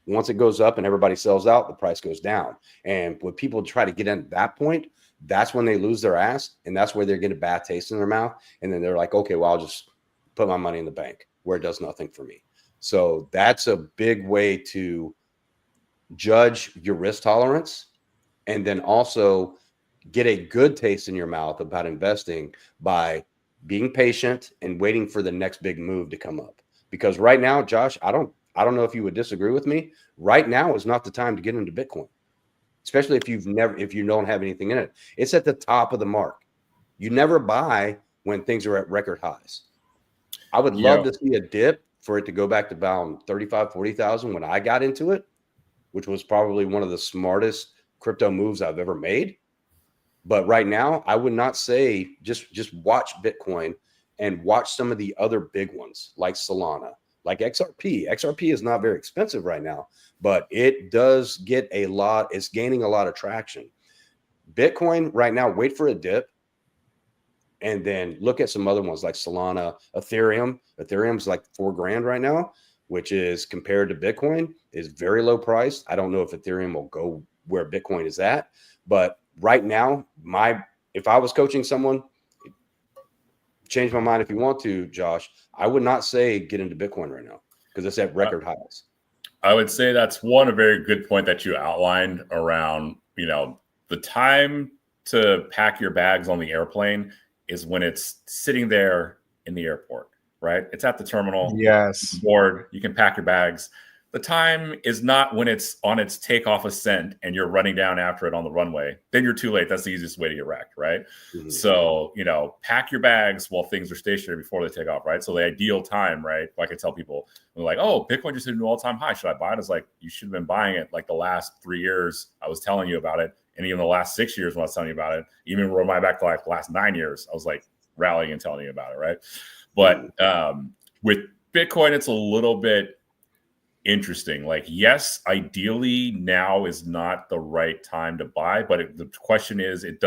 once it goes up and everybody sells out, the price goes down. And when people try to get in at that point, that's when they lose their ass. And that's where they get a bad taste in their mouth. And then they're like, okay, well, I'll just put my money in the bank where it does nothing for me. So that's a big way to judge your risk tolerance, and then also get a good taste in your mouth about investing by being patient and waiting for the next big move to come up. Because right now, Josh, I don't know if you would disagree with me. Right now is not the time to get into Bitcoin, especially if you don't have anything in it. It's at the top of the mark. You never buy when things are at record highs. I would love to see a dip for it to go back to about 35, 40,000 when I got into it, which was probably one of the smartest crypto moves I've ever made. But right now, I would not say just watch Bitcoin and watch some of the other big ones like Solana, like XRP. XRP is not very expensive right now, but it does get a lot. It's gaining a lot of traction. Bitcoin right now, wait for a dip, and then look at some other ones like Solana, Ethereum. Ethereum's like $4,000 right now, which is, compared to Bitcoin, is very low priced. I don't know if Ethereum will go where Bitcoin is at, but right now, if I was coaching someone, change my mind if you want to, Josh, I would not say get into Bitcoin right now because it's at record highs. I would say that's a very good point that you outlined around, the time to pack your bags on the airplane is when it's sitting there in the airport, right? It's at the terminal. Yes. Board, you can pack your bags. The time is not when it's on its takeoff ascent and you're running down after it on the runway. Then you're too late. That's the easiest way to get wrecked, right? Mm-hmm. So, pack your bags while things are stationary before they take off, right? So the ideal time, right? Like I tell people, they're like, oh, Bitcoin just hit a new all-time high. Should I buy it? It's like, you should have been buying it like the last 3 years I was telling you about it. And even the last 6 years when I was telling you about it, even roll my back to like the last 9 years, I was like rallying and telling you about it, right? But with Bitcoin, it's a little bit interesting. Like, yes, ideally now is not the right time to buy, but the question is, it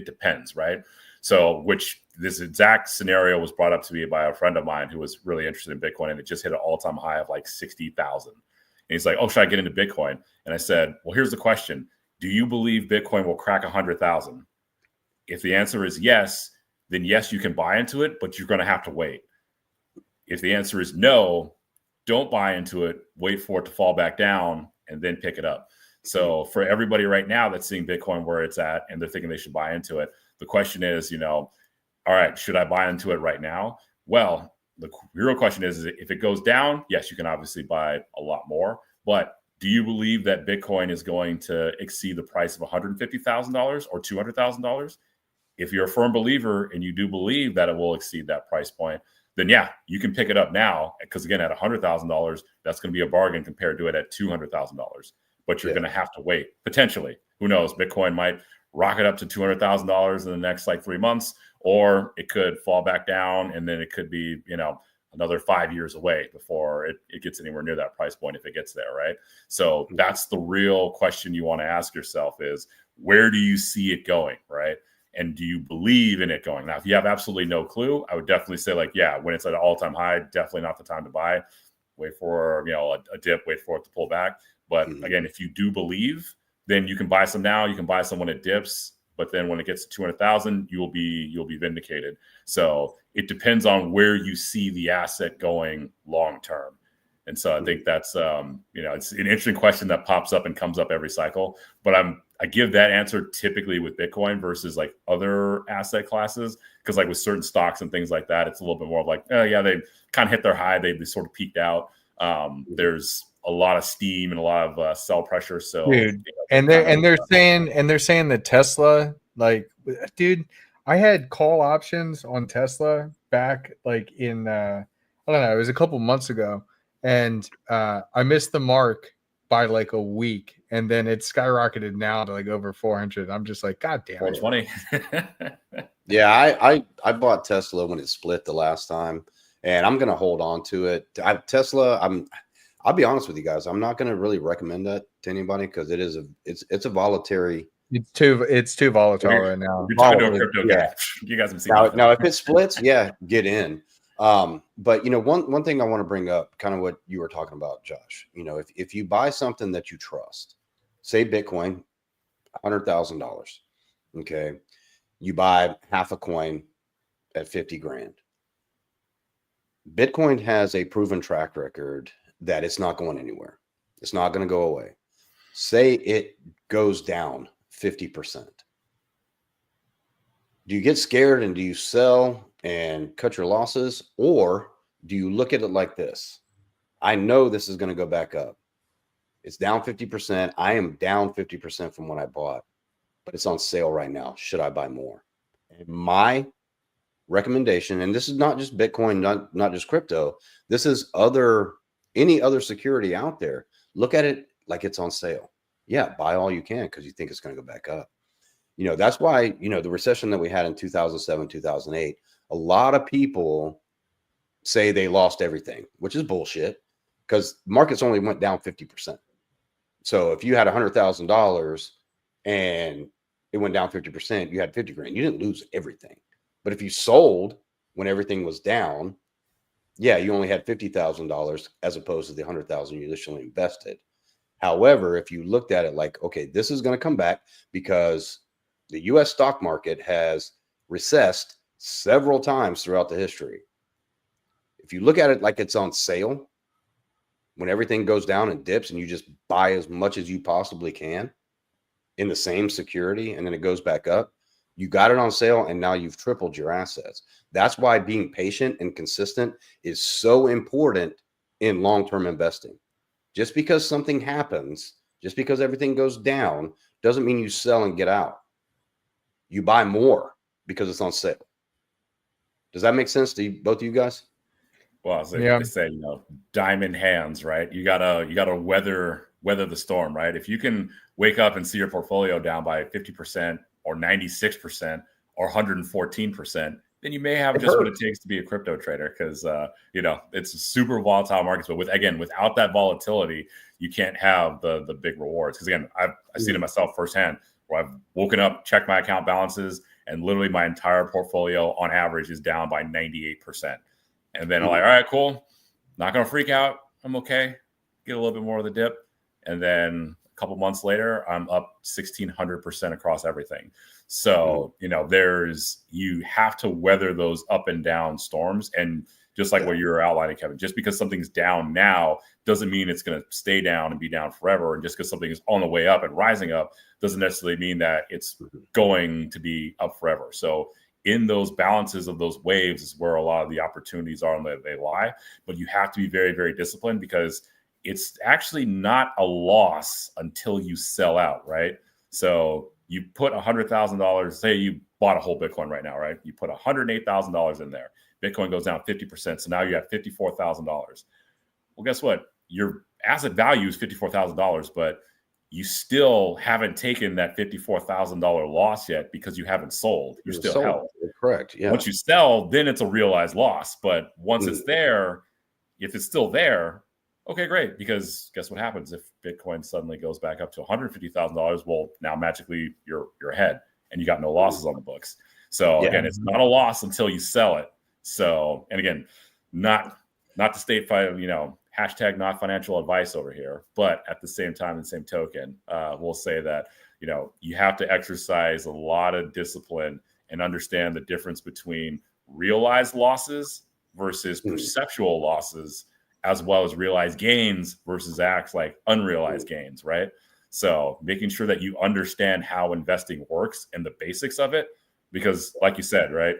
depends, right? So, which this exact scenario was brought up to me by a friend of mine who was really interested in Bitcoin, and it just hit an all-time high of like 60,000. And he's like, oh, should I get into Bitcoin? And I said, well, here's the question. Do you believe Bitcoin will crack 100,000? If the answer is yes, then yes, you can buy into it, but you're going to have to wait. If the answer is no, don't buy into it, wait for it to fall back down, and then pick it up. So for everybody right now that's seeing Bitcoin where it's at and they're thinking they should buy into it, the question is, all right, should I buy into it right now? Well, the real question is if it goes down, yes, you can obviously buy a lot more. But do you believe that Bitcoin is going to exceed the price of $150,000 or $200,000? If you're a firm believer and you do believe that it will exceed that price point, then yeah, you can pick it up now. Because again, at $100,000, that's going to be a bargain compared to it at $200,000. But you're going to have to wait. Potentially, who knows? Bitcoin might rocket up to $200,000 in the next like 3 months, or it could fall back down, and then it could be another 5 years away before it gets anywhere near that price point if it gets there, right? So that's the real question you want to ask yourself is, where do you see it going, right? And do you believe in it going? Now, if you have absolutely no clue, I would definitely say like, yeah, when it's at an all-time high, definitely not the time to buy. Wait for, a dip, wait for it to pull back. But again, if you do believe, then you can buy some now, you can buy some when it dips, but then when it gets to 200,000, you'll be vindicated. So it depends on where you see the asset going long term. And so I think that's it's an interesting question that pops up and comes up every cycle. But I give that answer typically with Bitcoin versus like other asset classes, because like with certain stocks and things like that, it's a little bit more of like, oh yeah, they kind of hit their high, they sort of peaked out. There's a lot of steam and a lot of sell pressure. So dude, they're saying that Tesla, like, dude, I had call options on Tesla back like in I don't know, it was a couple months ago, and I missed the mark by like a week, and then it skyrocketed now to like over 400. I'm just like, God damn it. 420. Yeah, I bought Tesla when it split the last time, and I'm gonna hold on to it. I'll be honest with you guys, I'm not gonna really recommend that to anybody because it's a voluntary. It's too volatile right now. You're talking to a crypto guy. You guys have seen now if it splits, yeah, get in. But one thing I want to bring up, kind of what you were talking about, Josh. If you buy something that you trust, say Bitcoin, $100,000, okay, you buy half a coin at 50 grand. Bitcoin has a proven track record that it's not going anywhere. It's not going to go away. Say it goes down 50%. Do you get scared and do you sell and cut your losses? Or do you look at it like this? I know this is going to go back up. It's down 50%. I am down 50% from what I bought, but it's on sale right now. Should I buy more? And my recommendation, and this is not just Bitcoin, not just crypto, this is any other security out there. Look at it like it's on sale. Yeah, buy all you can because you think it's going to go back up. That's why, the recession that we had in 2007, 2008, a lot of people say they lost everything, which is bullshit because markets only went down 50%. So if you had $100,000 and it went down 50%, you had 50 grand. You didn't lose everything. But if you sold when everything was down, yeah, you only had $50,000 as opposed to the $100,000 you initially invested. However, if you looked at it like, okay, this is going to come back because the U.S. stock market has recessed several times throughout the history. If you look at it like it's on sale, when everything goes down and dips and you just buy as much as you possibly can in the same security and then it goes back up, you got it on sale and now you've tripled your assets. That's why being patient and consistent is so important in long-term investing. Just because something happens, just because everything goes down, doesn't mean you sell and get out. You buy more because it's on sale. Does that make sense to both of you guys? Well, as they say, diamond hands, right? You gotta weather the storm, right? If you can wake up and see your portfolio down by 50% or 96% or 114%, then you may have just what it takes to be a crypto trader because it's a super volatile markets. But without that volatility, you can't have the big rewards. Because again, I've seen it myself firsthand where I've woken up, checked my account balances, and literally my entire portfolio on average is down by 98%. And then I'm like, all right, cool. Not gonna freak out. I'm okay. Get a little bit more of the dip. And then a couple months later, I'm up 1,600% across everything. So, you have to weather those up and down storms. And just like what you were outlining, Kevin, just because something's down now doesn't mean it's going to stay down and be down forever. And just because something is on the way up and rising up doesn't necessarily mean that it's going to be up forever. So in those balances of those waves is where a lot of the opportunities are and they lie. But you have to be very, very disciplined because it's actually not a loss until you sell out, right? So you put $100,000, say you bought a whole Bitcoin right now, right? You put $108,000 in there. Bitcoin goes down 50%. So now you have $54,000. Well, guess what? Your asset value is $54,000, but you still haven't taken that $54,000 loss yet because you haven't sold. You're still held. Correct. Yeah. Once you sell, then it's a realized loss. But once it's there, if it's still there, okay, great. Because guess what happens if Bitcoin suddenly goes back up to $150,000? Well, now magically you're ahead and you got no losses on the books. So again, it's not a loss until you sell it. So, and again, not to state, hashtag not financial advice over here, but at the same time, in the same token, we'll say that, you have to exercise a lot of discipline and understand the difference between realized losses versus perceptual losses, as well as realized gains versus acts like unrealized gains, right? So making sure that you understand how investing works and the basics of it, because like you said, right,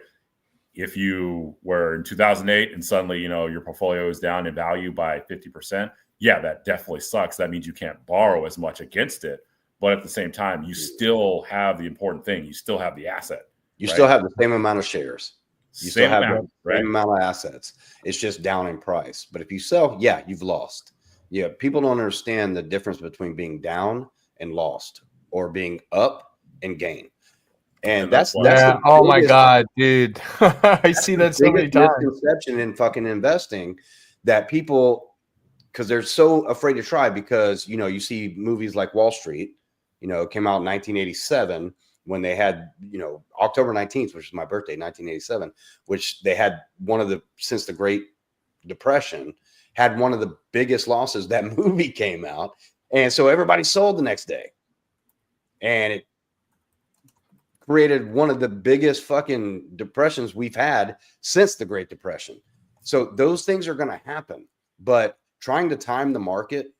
if you were in 2008 and suddenly, your portfolio is down in value by 50%, yeah, that definitely sucks. That means you can't borrow as much against it. But at the same time, you still have the important thing. You still have the asset. You still have the same amount of shares. You still have the same amount of assets. It's just down in price. But if you sell, yeah, you've lost. Yeah, people don't understand the difference between being down and lost, or being up and gain. And that's oh my God, dude. I see that so many times. Misconception in fucking investing, that people, because they're so afraid to try, because you see movies like Wall Street, it came out in 1987 when they had, October 19th, which is my birthday, 1987, which they had since the Great Depression, had one of the biggest losses. That movie came out. And so everybody sold the next day. And it created one of the biggest fucking depressions we've had since the Great Depression. So those things are going to happen, but trying to time the market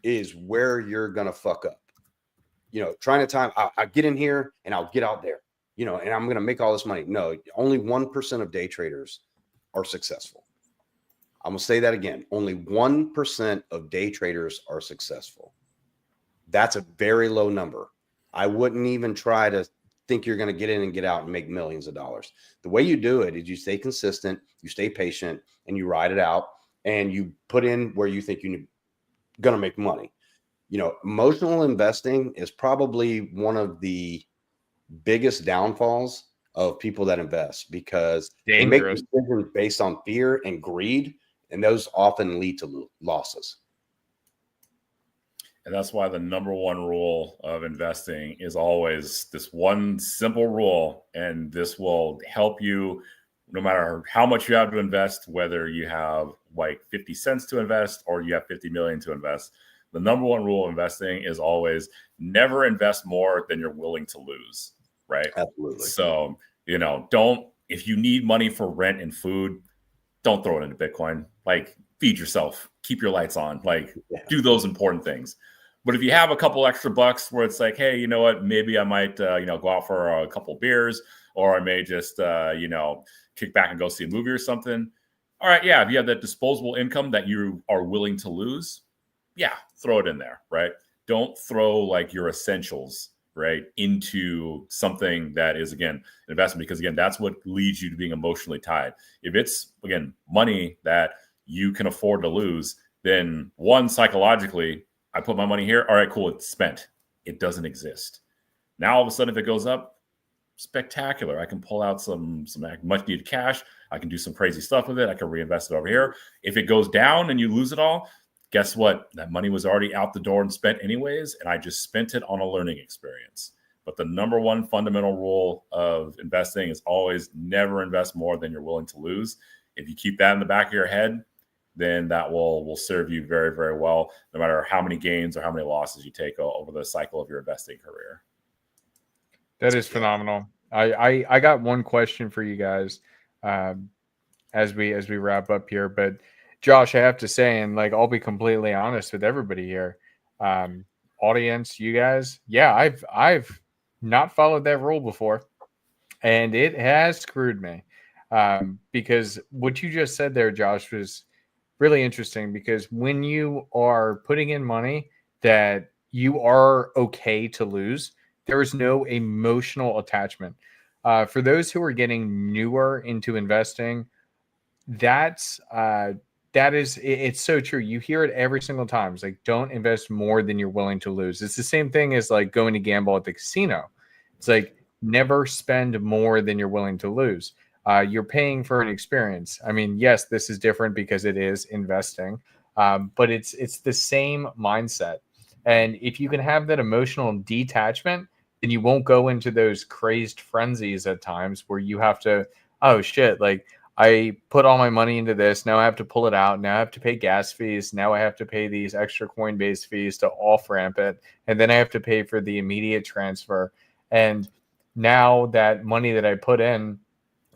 is where you're going to fuck up. Trying to time, I get in here and I'll get out there, and I'm going to make all this money. No, only 1% of day traders are successful. I'm going to say that again. Only 1% of day traders are successful. That's a very low number. I wouldn't even try to think you're going to get in and get out and make millions of dollars. The way you do it is you stay consistent, you stay patient, and you ride it out, and you put in where you think you're going to make money. Emotional investing is probably one of the biggest downfalls of people that invest, because they make decisions based on fear and greed, and those often lead to losses. And that's why the number one rule of investing is always this one simple rule. And this will help you no matter how much you have to invest, whether you have like 50 cents to invest or you have 50 million to invest. The number one rule of investing is always never invest more than you're willing to lose. Right. Absolutely. So, if you need money for rent and food, don't throw it into Bitcoin. Like, feed yourself, keep your lights on, do those important things. But if you have a couple extra bucks where it's like, hey, you know what, maybe I might, go out for a couple beers, or I may just, kick back and go see a movie or something. All right. Yeah. If you have that disposable income that you are willing to lose, yeah, throw it in there. Right. Don't throw like your essentials right into something that is, again, investment, because again, that's what leads you to being emotionally tied. If it's, again, money that you can afford to lose, then one, psychologically, I put my money here. All right, cool. It's spent. It doesn't exist. Now, all of a sudden, if it goes up, spectacular. I can pull out some much needed cash. I can do some crazy stuff with it. I can reinvest it over here. If it goes down and you lose it all, guess what? That money was already out the door and spent anyways, and I just spent it on a learning experience. But the number one fundamental rule of investing is always never invest more than you're willing to lose. If you keep that in the back of your head, then that will serve you very, very well, no matter how many gains or how many losses you take over the cycle of your investing career. That is phenomenal. I got one question for you guys as we wrap up here, but Josh, I have to say, and I'll be completely honest with everybody here, audience, you guys, yeah, I've not followed that rule before, and it has screwed me, because what you just said there, Josh, was really interesting, because when you are putting in money that you are okay to lose, there is no emotional attachment. For those who are getting newer into investing, that's that is, it's so true. You hear it every single time. It's like, don't invest more than you're willing to lose. It's the same thing as like going to gamble at the casino. It's like, never spend more than you're willing to lose. You're paying for an experience. I mean, yes, this is different because it is investing, but it's the same mindset. And if you can have that emotional detachment, then you won't go into those crazed frenzies at times where you have to, oh shit, like I put all my money into this. Now I have to pull it out. Now I have to pay gas fees. Now I have to pay these extra Coinbase fees to off ramp it. And then I have to pay for the immediate transfer. And now that money that I put in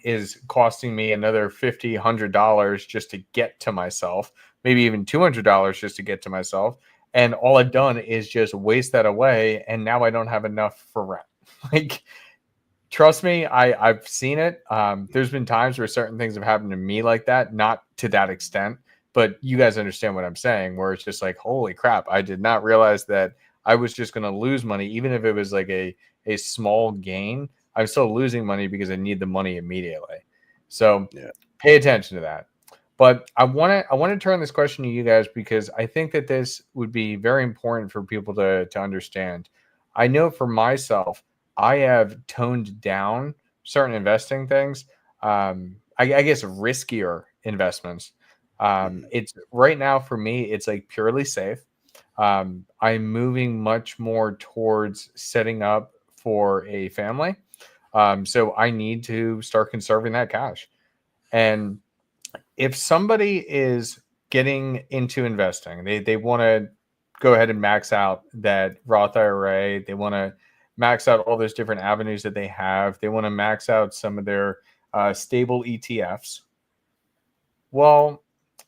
is costing me another $50, $100 just to get to myself, maybe even $200 just to get to myself. And all I've done is just waste that away. And now I don't have enough for rent. Like, trust me, I've seen it. There's been times where certain things have happened to me like that, not to that extent, but you guys understand what I'm saying, where it's just like, holy crap, I did not realize that I was just going to lose money, even if it was like a small gain. I'm still losing money because I need the money immediately. So pay attention to that. But I want to turn this question to you guys because I think that this would be very important for people to understand. I know for myself, I have toned down certain investing things. I guess riskier investments. It's right now for me, it's like purely safe. I'm moving much more towards setting up for a family. So I need to start conserving that cash. And if somebody is getting into investing, they want to go ahead and max out that Roth IRA. They want to max out all those different avenues that they have. They want to max out some of their stable ETFs. Well,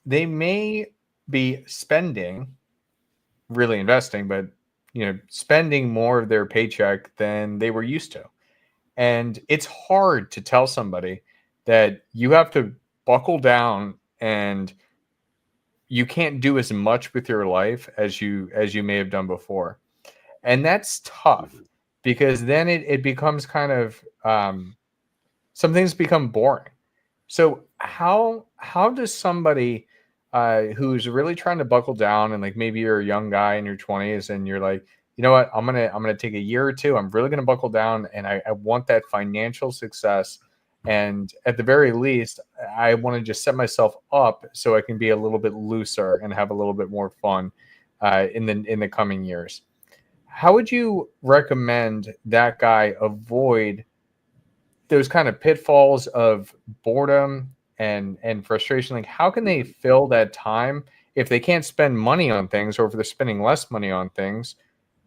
they may be spending, really investing, but spending more of their paycheck than they were used to. And it's hard to tell somebody that you have to buckle down and you can't do as much with your life as you may have done before. And that's tough because then it becomes kind of some things become boring. So how does somebody who's really trying to buckle down, and like maybe you're a young guy in your 20s and you're like, you know what, I'm gonna take a year or two. I'm really gonna buckle down, and I want that financial success. And at the very least, I want to just set myself up so I can be a little bit looser and have a little bit more fun in the coming years. How would you recommend that guy avoid those kind of pitfalls of boredom and frustration? Like, how can they fill that time if they can't spend money on things, or if they're spending less money on things?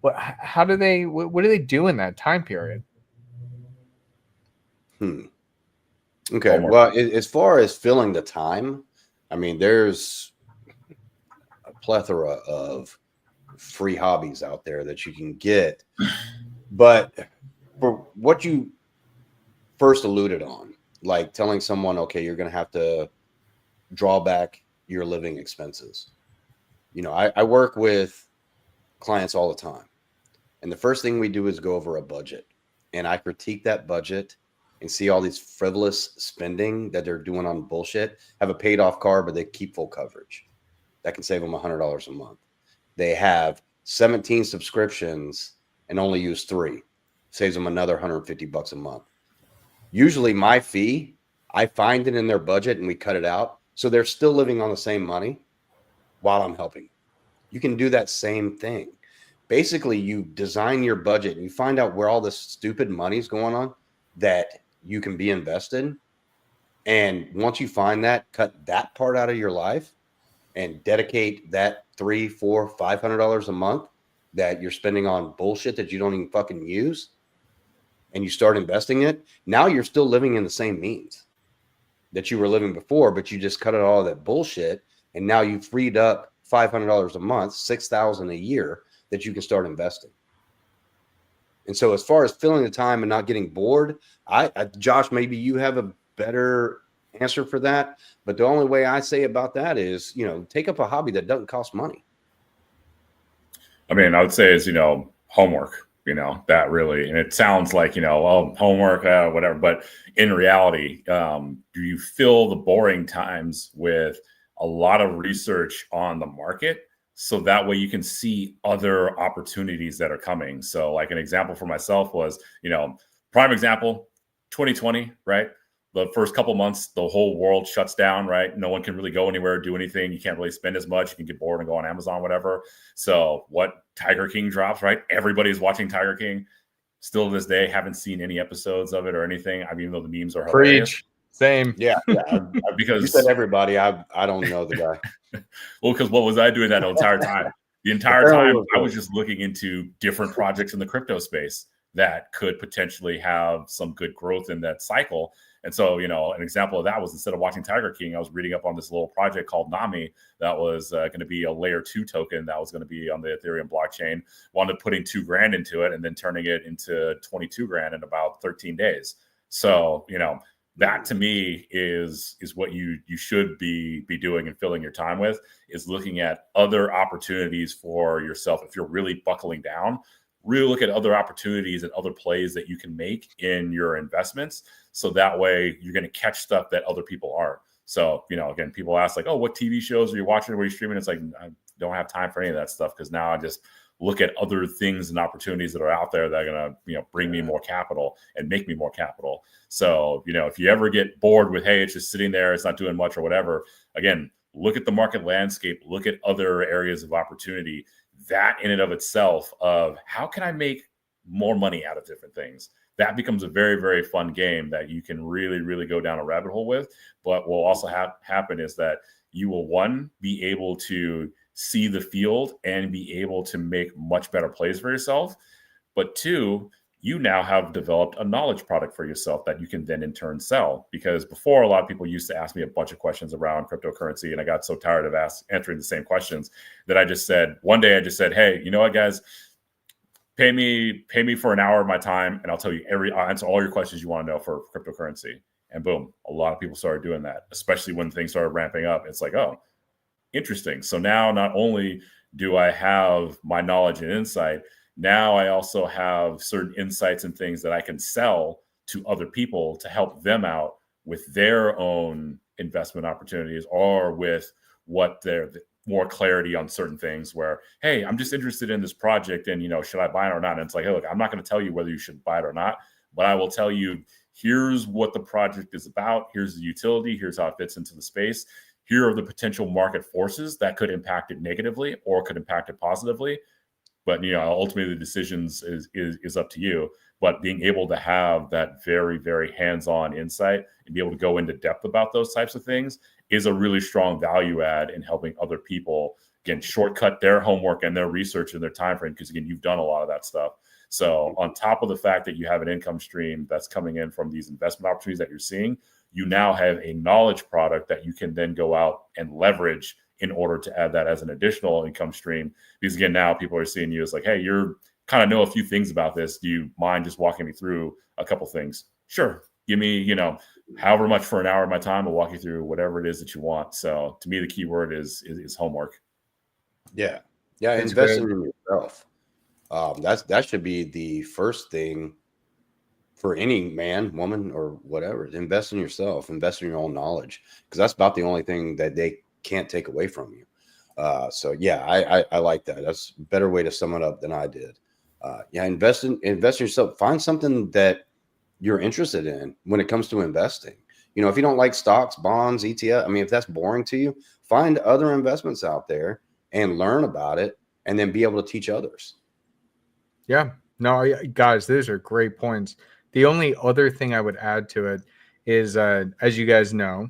What do they do in that time period? Okay. Well, as far as filling the time, I mean, there's a plethora of free hobbies out there that you can get. But for what you first alluded on, like telling someone, okay, you're going to have to draw back your living expenses. I work with clients all the time. And the first thing we do is go over a budget. And I critique that budget and see all these frivolous spending that they're doing on bullshit. Have a paid off car, but they keep full coverage. That can save them $100 a month. They have 17 subscriptions and only use 3. Saves them another $150 a month. Usually my fee, I find it in their budget and we cut it out. So they're still living on the same money while I'm helping. You can do that same thing. Basically, you design your budget and you find out where all this stupid money's going on that you can be invested. And once you find that, cut that part out of your life and dedicate that $300, $400, $500 a month that you're spending on bullshit that you don't even fucking use, and you start investing it. Now you're still living in the same means that you were living before, but you just cut out all that bullshit. And now you've freed up $500 a month, $6,000 a year that you can start investing. And so as far as filling the time and not getting bored, Josh, maybe you have a better answer for that. But the only way I say about that is, take up a hobby that doesn't cost money. I mean, I would say is, homework, that really, and it sounds like, well, homework, whatever. But in reality, do you fill the boring times with a lot of research on the market. So that way you can see other opportunities that are coming. So like an example for myself was, prime example, 2020, right? The first couple months, the whole world shuts down, right? No one can really go anywhere, do anything. You can't really spend as much. You can get bored and go on Amazon, whatever. So what Tiger King drops, right? Everybody's watching Tiger King. Still to this day, haven't seen any episodes of it or anything. I mean, even though the memes are hilarious. Preach. Same. Yeah. Because you said everybody. I don't know the guy. Well, because what was I doing that entire time? The entire time I was just looking into different projects in the crypto space that could potentially have some good growth in that cycle. And so, an example of that was instead of watching Tiger King, I was reading up on this little project called Nami that was going to be a layer 2 token that was going to be on the Ethereum blockchain. Wound up putting $2,000 into it and then turning it into 22 grand in about 13 days. So, that to me is what you should be doing and filling your time with, is looking at other opportunities for yourself. If you're really buckling down, really look at other opportunities and other plays that you can make in your investments. So that way you're going to catch stuff that other people aren't. So, again, people ask like, oh, what TV shows are you watching? Or are you streaming? It's like, I don't have time for any of that stuff, because now I just look at other things and opportunities that are out there that are going to, bring me more capital and make me more capital. So, if you ever get bored with, hey, it's just sitting there, it's not doing much or whatever, again, look at the market landscape, look at other areas of opportunity. That in and of itself of how can I make more money out of different things? That becomes a very, very fun game that you can really, really go down a rabbit hole with. But what will also happen is that you will, one, be able to see the field and be able to make much better plays for yourself. But two, you now have developed a knowledge product for yourself that you can then in turn sell. Because before, a lot of people used to ask me a bunch of questions around cryptocurrency, and I got so tired of answering the same questions that one day I just said, hey, you know what, guys, pay me for an hour of my time, and I'll tell you I'll answer all your questions you want to know for cryptocurrency. And boom, a lot of people started doing that, especially when things started ramping up. It's like, oh, interesting. So now not only do I have my knowledge and insight, now I also have certain insights and things that I can sell to other people to help them out with their own investment opportunities, or with what their more clarity on certain things where, hey, I'm just interested in this project and, should I buy it or not? And it's like, hey, look, I'm not going to tell you whether you should buy it or not, but I will tell you, here's what the project is about. Here's the utility. Here's how it fits into the space. Here are the potential market forces that could impact it negatively or could impact it positively. But, ultimately the decisions is up to you. But being able to have that very, very hands-on insight and be able to go into depth about those types of things is a really strong value add in helping other people, again, shortcut their homework and their research and their time frame. Because again, you've done a lot of that stuff. So on top of the fact that you have an income stream that's coming in from these investment opportunities that you're seeing, you now have a knowledge product that you can then go out and leverage in order to add that as an additional income stream. Because again, now people are seeing you as like, hey, you're kind of know a few things about this. Do you mind just walking me through a couple things? Sure. Give me, however much for an hour of my time, I'll walk you through whatever it is that you want. So to me, the key word is homework. Yeah. Yeah. Investing in yourself. That should be the first thing for any man, woman, or whatever. Invest in yourself, invest in your own knowledge, because that's about the only thing that they can't take away from you. So yeah, I like that. That's a better way to sum it up than I did. Yeah, invest in yourself. Find something that you're interested in when it comes to investing. If you don't like stocks, bonds, ETF, I mean, if that's boring to you, find other investments out there and learn about it, and then be able to teach others. Yeah, no, guys, those are great points. The only other thing I would add to it is, as you guys know,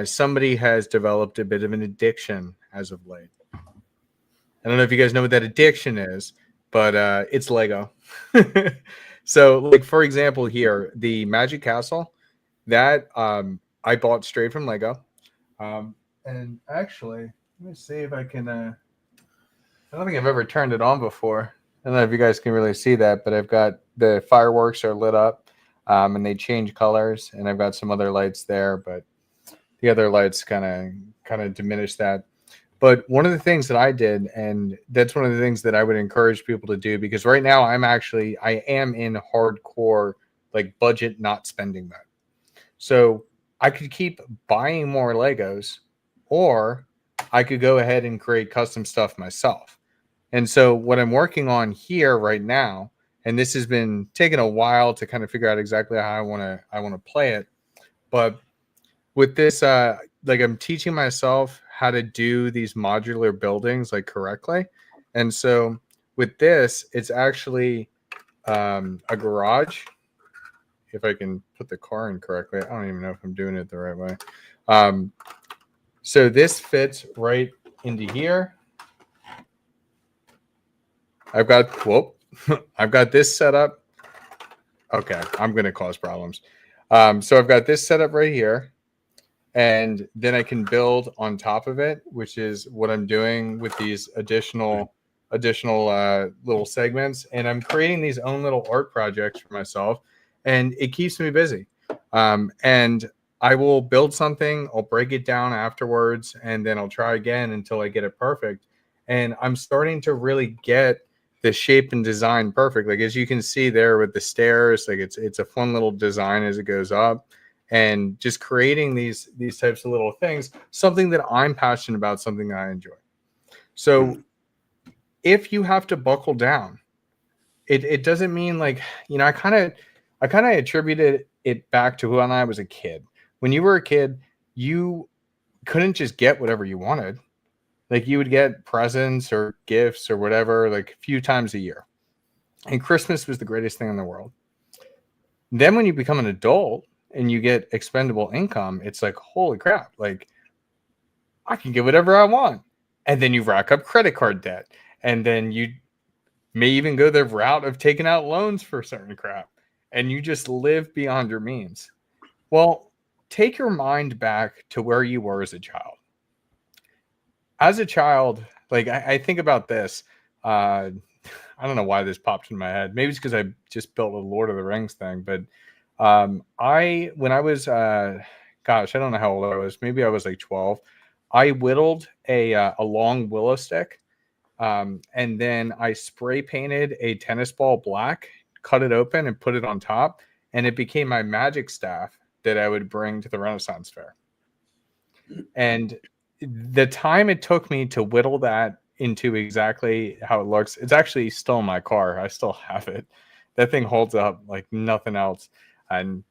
somebody has developed a bit of an addiction as of late. I don't know if you guys know what that addiction is, but it's Lego. So, like, for example, here, the Magic Castle, that I bought straight from Lego. And actually, let me see if I can. I don't think I've ever turned it on before. I don't know if you guys can really see that, but I've got the fireworks are lit up, and they change colors, and I've got some other lights there, but the other lights kind of diminish that. But one of the things that I did, and that's one of the things that I would encourage people to do, because right now I am in hardcore like budget not spending mode. So I could keep buying more Legos or I could go ahead and create custom stuff myself. And so what I'm working on here right now, and this has been taking a while to kind of figure out exactly how I want to play it, but with this, like I'm teaching myself how to do these modular buildings like correctly. And so with this, it's actually a garage. If I can put the car in correctly, I don't even know if I'm doing it the right way. So this fits right into here. I've got, whoop, I've got this set up. Okay, I'm going to cause problems. So I've got this set up right here. And then I can build on top of it, which is what I'm doing with these additional little segments. And I'm creating these own little art projects for myself, and it keeps me busy. And I will build something, I'll break it down afterwards, and then I'll try again until I get it perfect. And I'm starting to really get the shape and design perfect. Like as you can see there with the stairs, like it's a fun little design as it goes up. And just creating these types of little things, something that I'm passionate about, something that I enjoy. So if you have to buckle down, it doesn't mean like, you know, I kind of attributed it back to when I was a kid. When you were a kid, you couldn't just get whatever you wanted. Like you would get presents or gifts or whatever, like a few times a year. And Christmas was the greatest thing in the world. Then when you become an adult, and you get expendable income, it's like, holy crap, like I can get whatever I want. And then you rack up credit card debt. And then you may even go the route of taking out loans for certain crap. And you just live beyond your means. Well, take your mind back to where you were as a child. As a child, like I think about this. I don't know why this popped in my head. Maybe it's because I just built a Lord of the Rings thing, but when I was, gosh, I don't know how old I was. Maybe I was like 12. I whittled a long willow stick. And then I spray painted a tennis ball black, cut it open and put it on top. And it became my magic staff that I would bring to the Renaissance Fair. And the time it took me to whittle that into exactly how it looks, it's actually still in my car. I still have it. That thing holds up like nothing else. And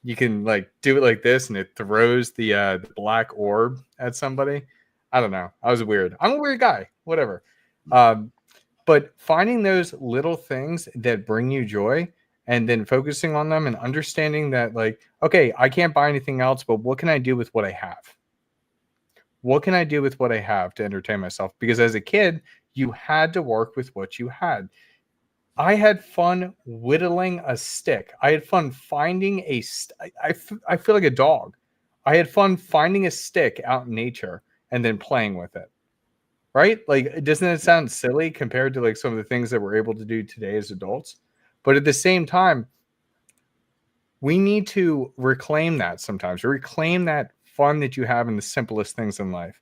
you can like do it like this and it throws the black orb at somebody. I don't know. I was weird. I'm a weird guy. Whatever. But finding those little things that bring you joy and then focusing on them and understanding that like, okay, I can't buy anything else, but what can I do with what I have? What can I do with what I have to entertain myself? Because as a kid, you had to work with what you had. I had fun whittling a stick. I had fun finding I feel like a dog. I had fun finding a stick out in nature and then playing with it. Right? Like, doesn't it sound silly compared to like some of the things that we're able to do today as adults? But at the same time, we need to reclaim that sometimes. Reclaim that fun that you have in the simplest things in life.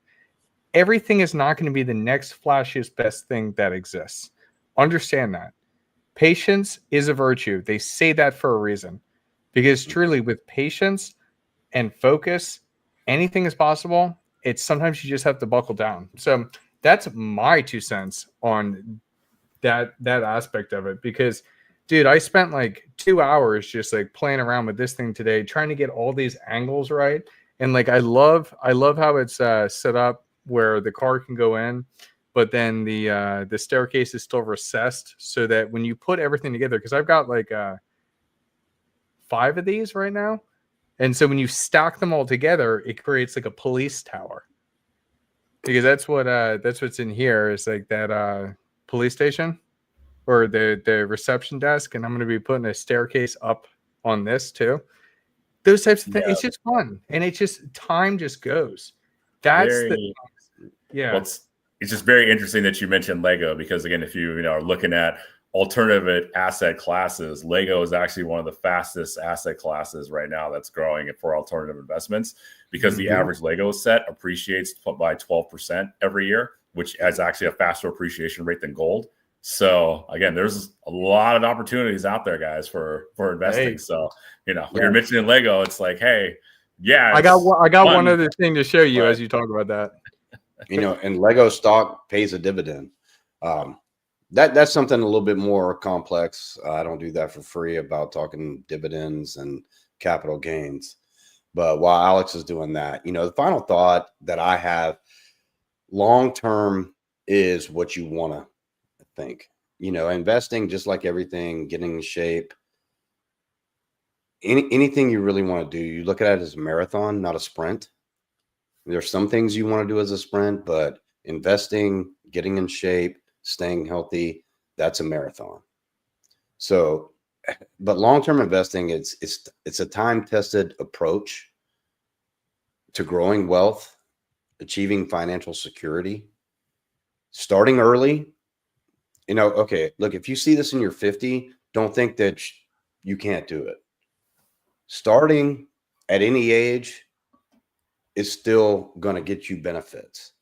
Everything is not going to be the next flashiest best thing that exists. Understand that. Patience is a virtue. They say that for a reason. Because truly, with patience and focus, anything is possible. It's sometimes you just have to buckle down. So that's my 2 cents on that aspect of it. Because, dude, I spent like 2 hours just like playing around with this thing today, trying to get all these angles right. And like I love how it's set up where the car can go in. But then the staircase is still recessed so that when you put everything together, because I've got like 5 of these right now. And so when you stack them all together, it creates like a police tower. Because that's what's in here is like that police station or the reception desk. And I'm going to be putting a staircase up on this too. Those types of things. Yeah. It's just fun. And it's just time just goes. That's yeah. Well, it's just very interesting that you mentioned Lego because again, if you are looking at alternative asset classes, Lego is actually one of the fastest asset classes right now that's growing for alternative investments because the average Lego set appreciates by 12% every year, which has actually a faster appreciation rate than gold. So again, there's a lot of opportunities out there, guys, for investing. Hey. So, when you're mentioning Lego, it's like, hey, Yeah, I got fun. one other thing to show you but as you talk about that. And Lego stock pays a dividend. That's something a little bit more complex. I don't do that for free about talking dividends and capital gains. But while Alex is doing that, the final thought that I have long term is what you want to think. Investing, just like everything, getting in shape, anything you really want to do, you look at it as a marathon, not a sprint. There's some things you want to do as a sprint, but investing, getting in shape, staying healthy, that's a marathon. So, but long-term investing, it's a time-tested approach to growing wealth, achieving financial security, starting early. Okay, look, if you see this in your 50, don't think that you can't do it. Starting at any age is still going to get you benefits.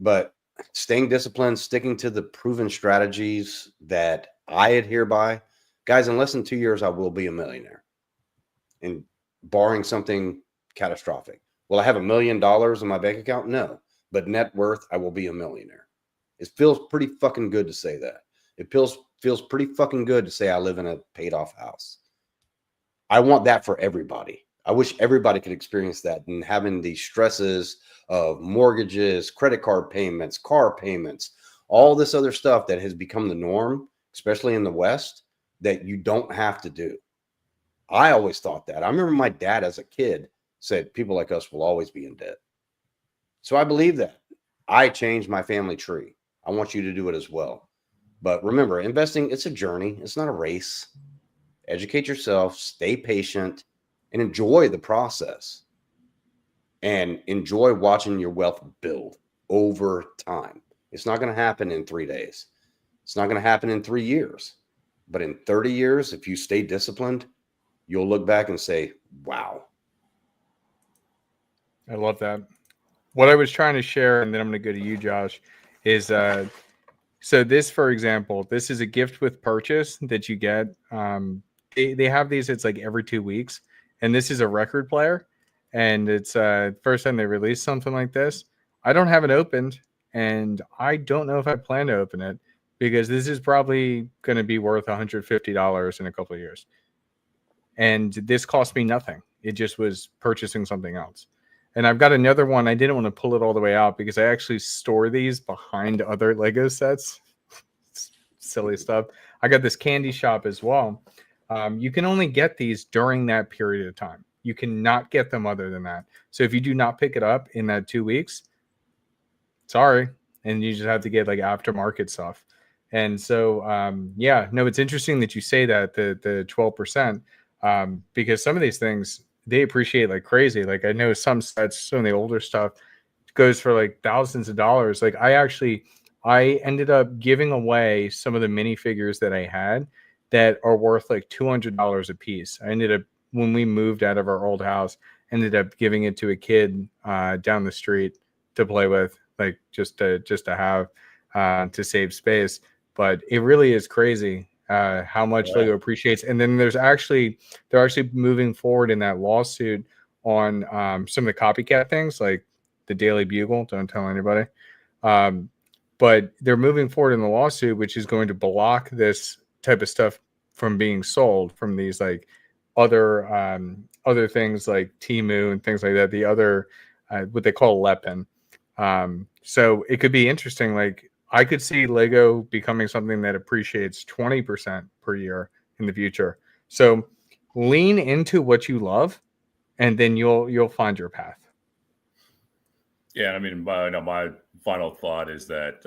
But staying disciplined, sticking to the proven strategies that I adhere by, guys, in less than 2 years, I will be a millionaire. And barring something catastrophic. Will I have $1 million in my bank account? No. But net worth, I will be a millionaire. It feels pretty fucking good to say that. It feels pretty fucking good to say I live in a paid off house. I want that for everybody. I wish everybody could experience that, and having the stresses of mortgages, credit card payments, car payments, all this other stuff that has become the norm, especially in the West, that you don't have to do. I always thought that. I remember my dad as a kid said, people like us will always be in debt. So I believe that. I changed my family tree. I want you to do it as well. But remember, investing, it's a journey. It's not a race. Educate yourself, stay patient, and enjoy the process. And enjoy watching your wealth build over time. It's not going to happen in 3 days. It's not going to happen in 3 years. But in 30 years, if you stay disciplined, you'll look back and say, wow. I love that. What I was trying to share, and then I'm going to go to you, Josh, is so this, for example, this is a gift with purchase that you get. They have these, it's like every 2 weeks. And this is a record player. And it's first time they released something like this. I don't have it opened, and I don't know if I plan to open it because this is probably going to be worth $150 in a couple of years. And this cost me nothing. It just was purchasing something else. And I've got another one. I didn't want to pull it all the way out because I actually store these behind other Lego sets. Silly stuff. I got this candy shop as well. You can only get these during that period of time. You cannot get them other than that. So if you do not pick it up in that 2 weeks, sorry. And you just have to get like aftermarket stuff. And so, it's interesting that you say that the 12%, because some of these things, they appreciate like crazy. Like I know some sets, some of the older stuff goes for like thousands of dollars. Like I ended up giving away some of the minifigures that I had that are worth like $200 a piece. I ended up, when we moved out of our old house, ended up giving it to a kid down the street to play with, like just to have to save space. But it really is crazy how much Lego appreciates. And then they're actually moving forward in that lawsuit on some of the copycat things, like the Daily Bugle. Don't tell anybody. But they're moving forward in the lawsuit, which is going to block this type of stuff from being sold from these like other things like Temu and things like that. The other what they call Lepin. So it could be interesting. Like I could see Lego becoming something that appreciates 20% per year in the future. So lean into what you love, and then you'll find your path. Yeah, I mean, my final thought is that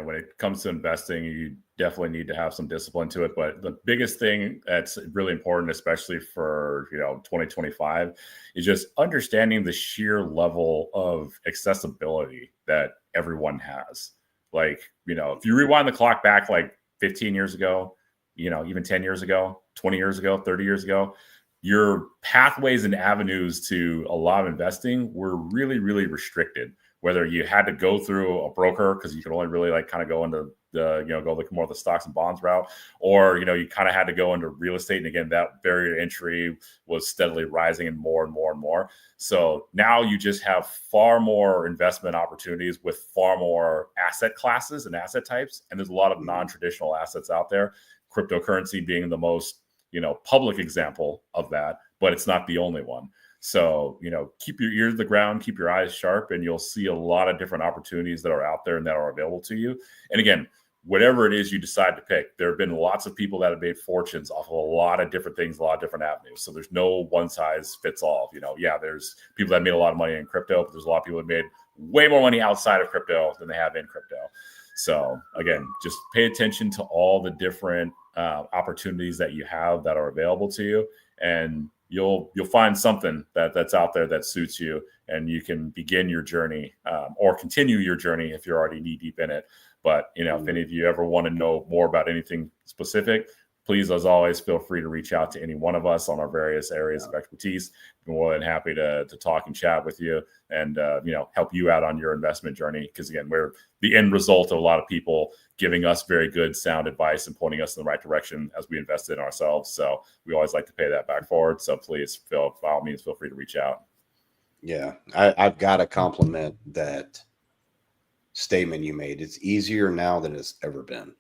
when it comes to investing, you definitely need to have some discipline to it. But the biggest thing that's really important, especially for 2025, is just understanding the sheer level of accessibility that everyone has. Like, if you rewind the clock back like 15 years ago, even 10 years ago, 20 years ago, 30 years ago, your pathways and avenues to a lot of investing were really, really restricted. Whether you had to go through a broker because you could only really like kind of go into go look more at the stocks and bonds route, or you kind of had to go into real estate. And again, that barrier to entry was steadily rising and more and more and more. So now you just have far more investment opportunities with far more asset classes and asset types, and there's a lot of non-traditional assets out there. Cryptocurrency being the most public example of that, but it's not the only one. So, keep your ear to the ground, keep your eyes sharp, and you'll see a lot of different opportunities that are out there and that are available to you. And again, whatever it is you decide to pick, there have been lots of people that have made fortunes off of a lot of different things, a lot of different avenues. So there's no one size fits all. There's people that made a lot of money in crypto, but there's a lot of people that made way more money outside of crypto than they have in crypto. So again, just pay attention to all the different opportunities that you have that are available to you, and you'll find something that's out there that suits you, and you can begin your journey or continue your journey if you're already knee deep in it. But if any of you ever want to know more about anything specific, please, as always, feel free to reach out to any one of us on our various areas of expertise. We're more than happy to talk and chat with you and help you out on your investment journey. Because again, we're the end result of a lot of people giving us very good sound advice and pointing us in the right direction as we invest in ourselves. So we always like to pay that back forward. So please, by all means, feel free to reach out. Yeah, I've got to compliment that statement you made. It's easier now than it's ever been.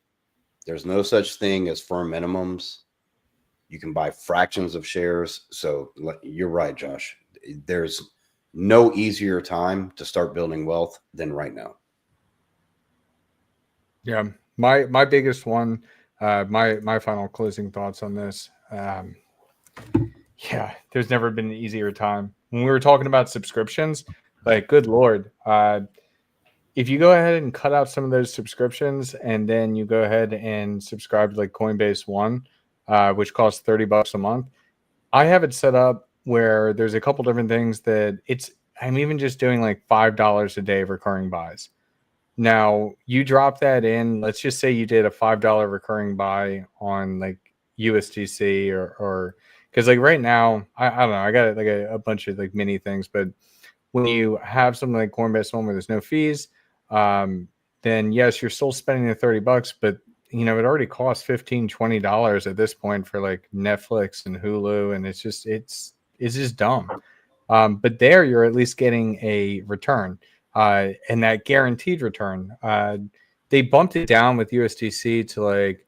There's no such thing as firm minimums. You can buy fractions of shares. So you're right, Josh. There's no easier time to start building wealth than right now. Yeah, my biggest one, my final closing thoughts on this. Yeah, there's never been an easier time. When we were talking about subscriptions, like, good Lord, if you go ahead and cut out some of those subscriptions and then you go ahead and subscribe to like Coinbase One, which costs $30 a month, I have it set up where there's a couple different things that I'm even just doing like $5 a day of recurring buys. Now you drop that in, let's just say you did a $5 recurring buy on like USDC or because like right now, I don't know, I got like a bunch of like mini things, but when you have something like Coinbase One where there's no fees, then yes, you're still spending the $30, but it already costs $15-$20 at this point for like Netflix and Hulu, and it's just dumb. But there you're at least getting a return, and that guaranteed return. They bumped it down with USDC to like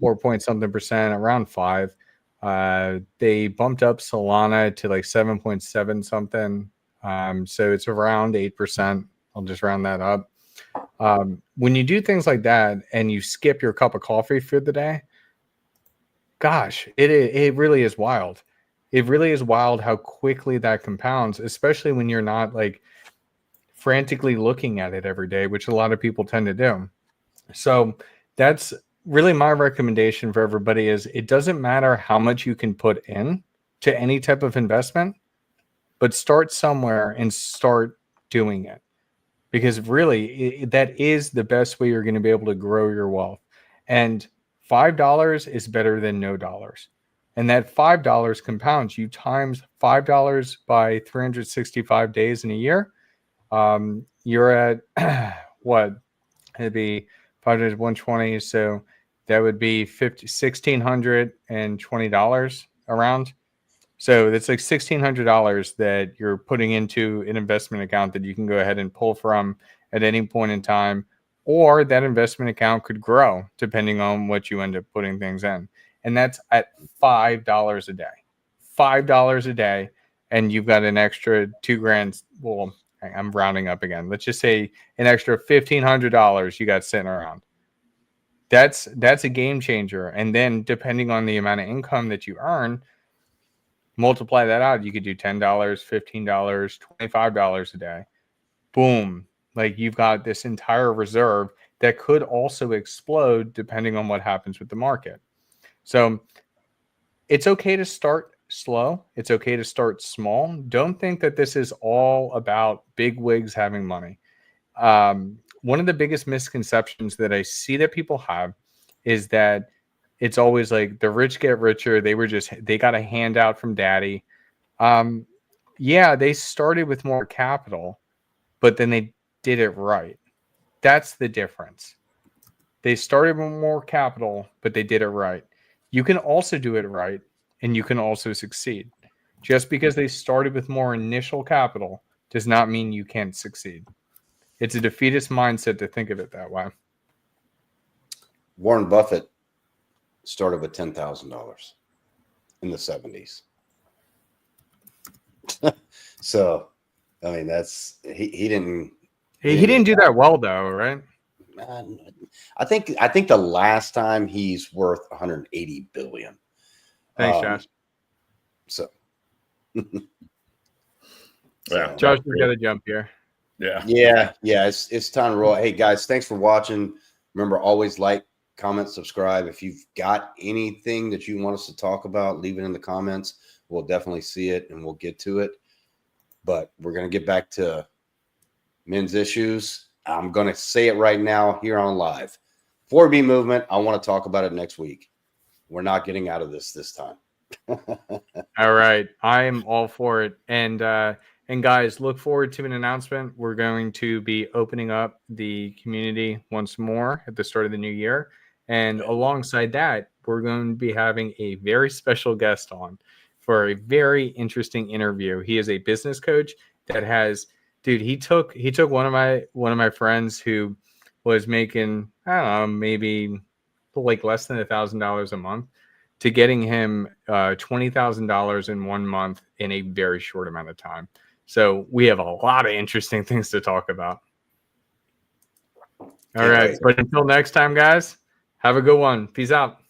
4 point something percent, around 5. They bumped up Solana to like 7.7 something. So it's around 8%. I'll just round that up. When you do things like that and you skip your cup of coffee for the day, gosh, it really is wild. It really is wild how quickly that compounds, especially when you're not like frantically looking at it every day, which a lot of people tend to do. So that's really my recommendation for everybody is it doesn't matter how much you can put in to any type of investment, but start somewhere and start doing it. Because really, that is the best way you're going to be able to grow your wealth. And $5 is better than no dollars. And that $5 compounds. You times $5 by 365 days in a year. You're at what? It'd be 5 days, 120. So that would be $1,620 around. So that's like $1,600 that you're putting into an investment account that you can go ahead and pull from at any point in time, or that investment account could grow depending on what you end up putting things in. And that's at $5 a day. $5 a day, and you've got an extra $2,000. Well, I'm rounding up again. Let's just say an extra $1,500 you got sitting around. That's a game changer. And then depending on the amount of income that you earn, multiply that out. You could do $10, $15, $25 a day. Boom. Like you've got this entire reserve that could also explode depending on what happens with the market. So it's okay to start slow. It's okay to start small. Don't think that this is all about big wigs having money. One of the biggest misconceptions that I see that people have is that it's always like the rich get richer. They got a handout from daddy. Yeah, they started with more capital, but then they did it right. That's the difference. They started with more capital, but they did it right. You can also do it right, and you can also succeed. Just because they started with more initial capital does not mean you can't succeed. It's a defeatist mindset to think of it that way. Warren Buffett started with $10,000 in the 70s. So, I mean, that's he didn't. He didn't do that well, though, right? I think the last time he's worth 180 billion. Thanks, Josh. So, Yeah, Josh, we got to jump here. Yeah. It's time to roll. Hey guys, thanks for watching. Remember, always like, comment, subscribe. If you've got anything that you want us to talk about, leave it in the comments. We'll definitely see it and we'll get to it. But we're gonna get back to men's issues. I'm gonna say it right now here on live. 4B movement. I want to talk about it next week. We're not getting out of this time. All right, I am all for it. And guys, look forward to an announcement. We're going to be opening up the community once more at the start of the new year. And alongside that, we're going to be having a very special guest on for a very interesting interview. He is a business coach that has, dude, he took one of my friends who was making, I don't know, maybe like less than $1,000 a month, to getting him $20,000 in 1 month in a very short amount of time. So we have a lot of interesting things to talk about. All right. But until next time, guys, have a good one. Peace out.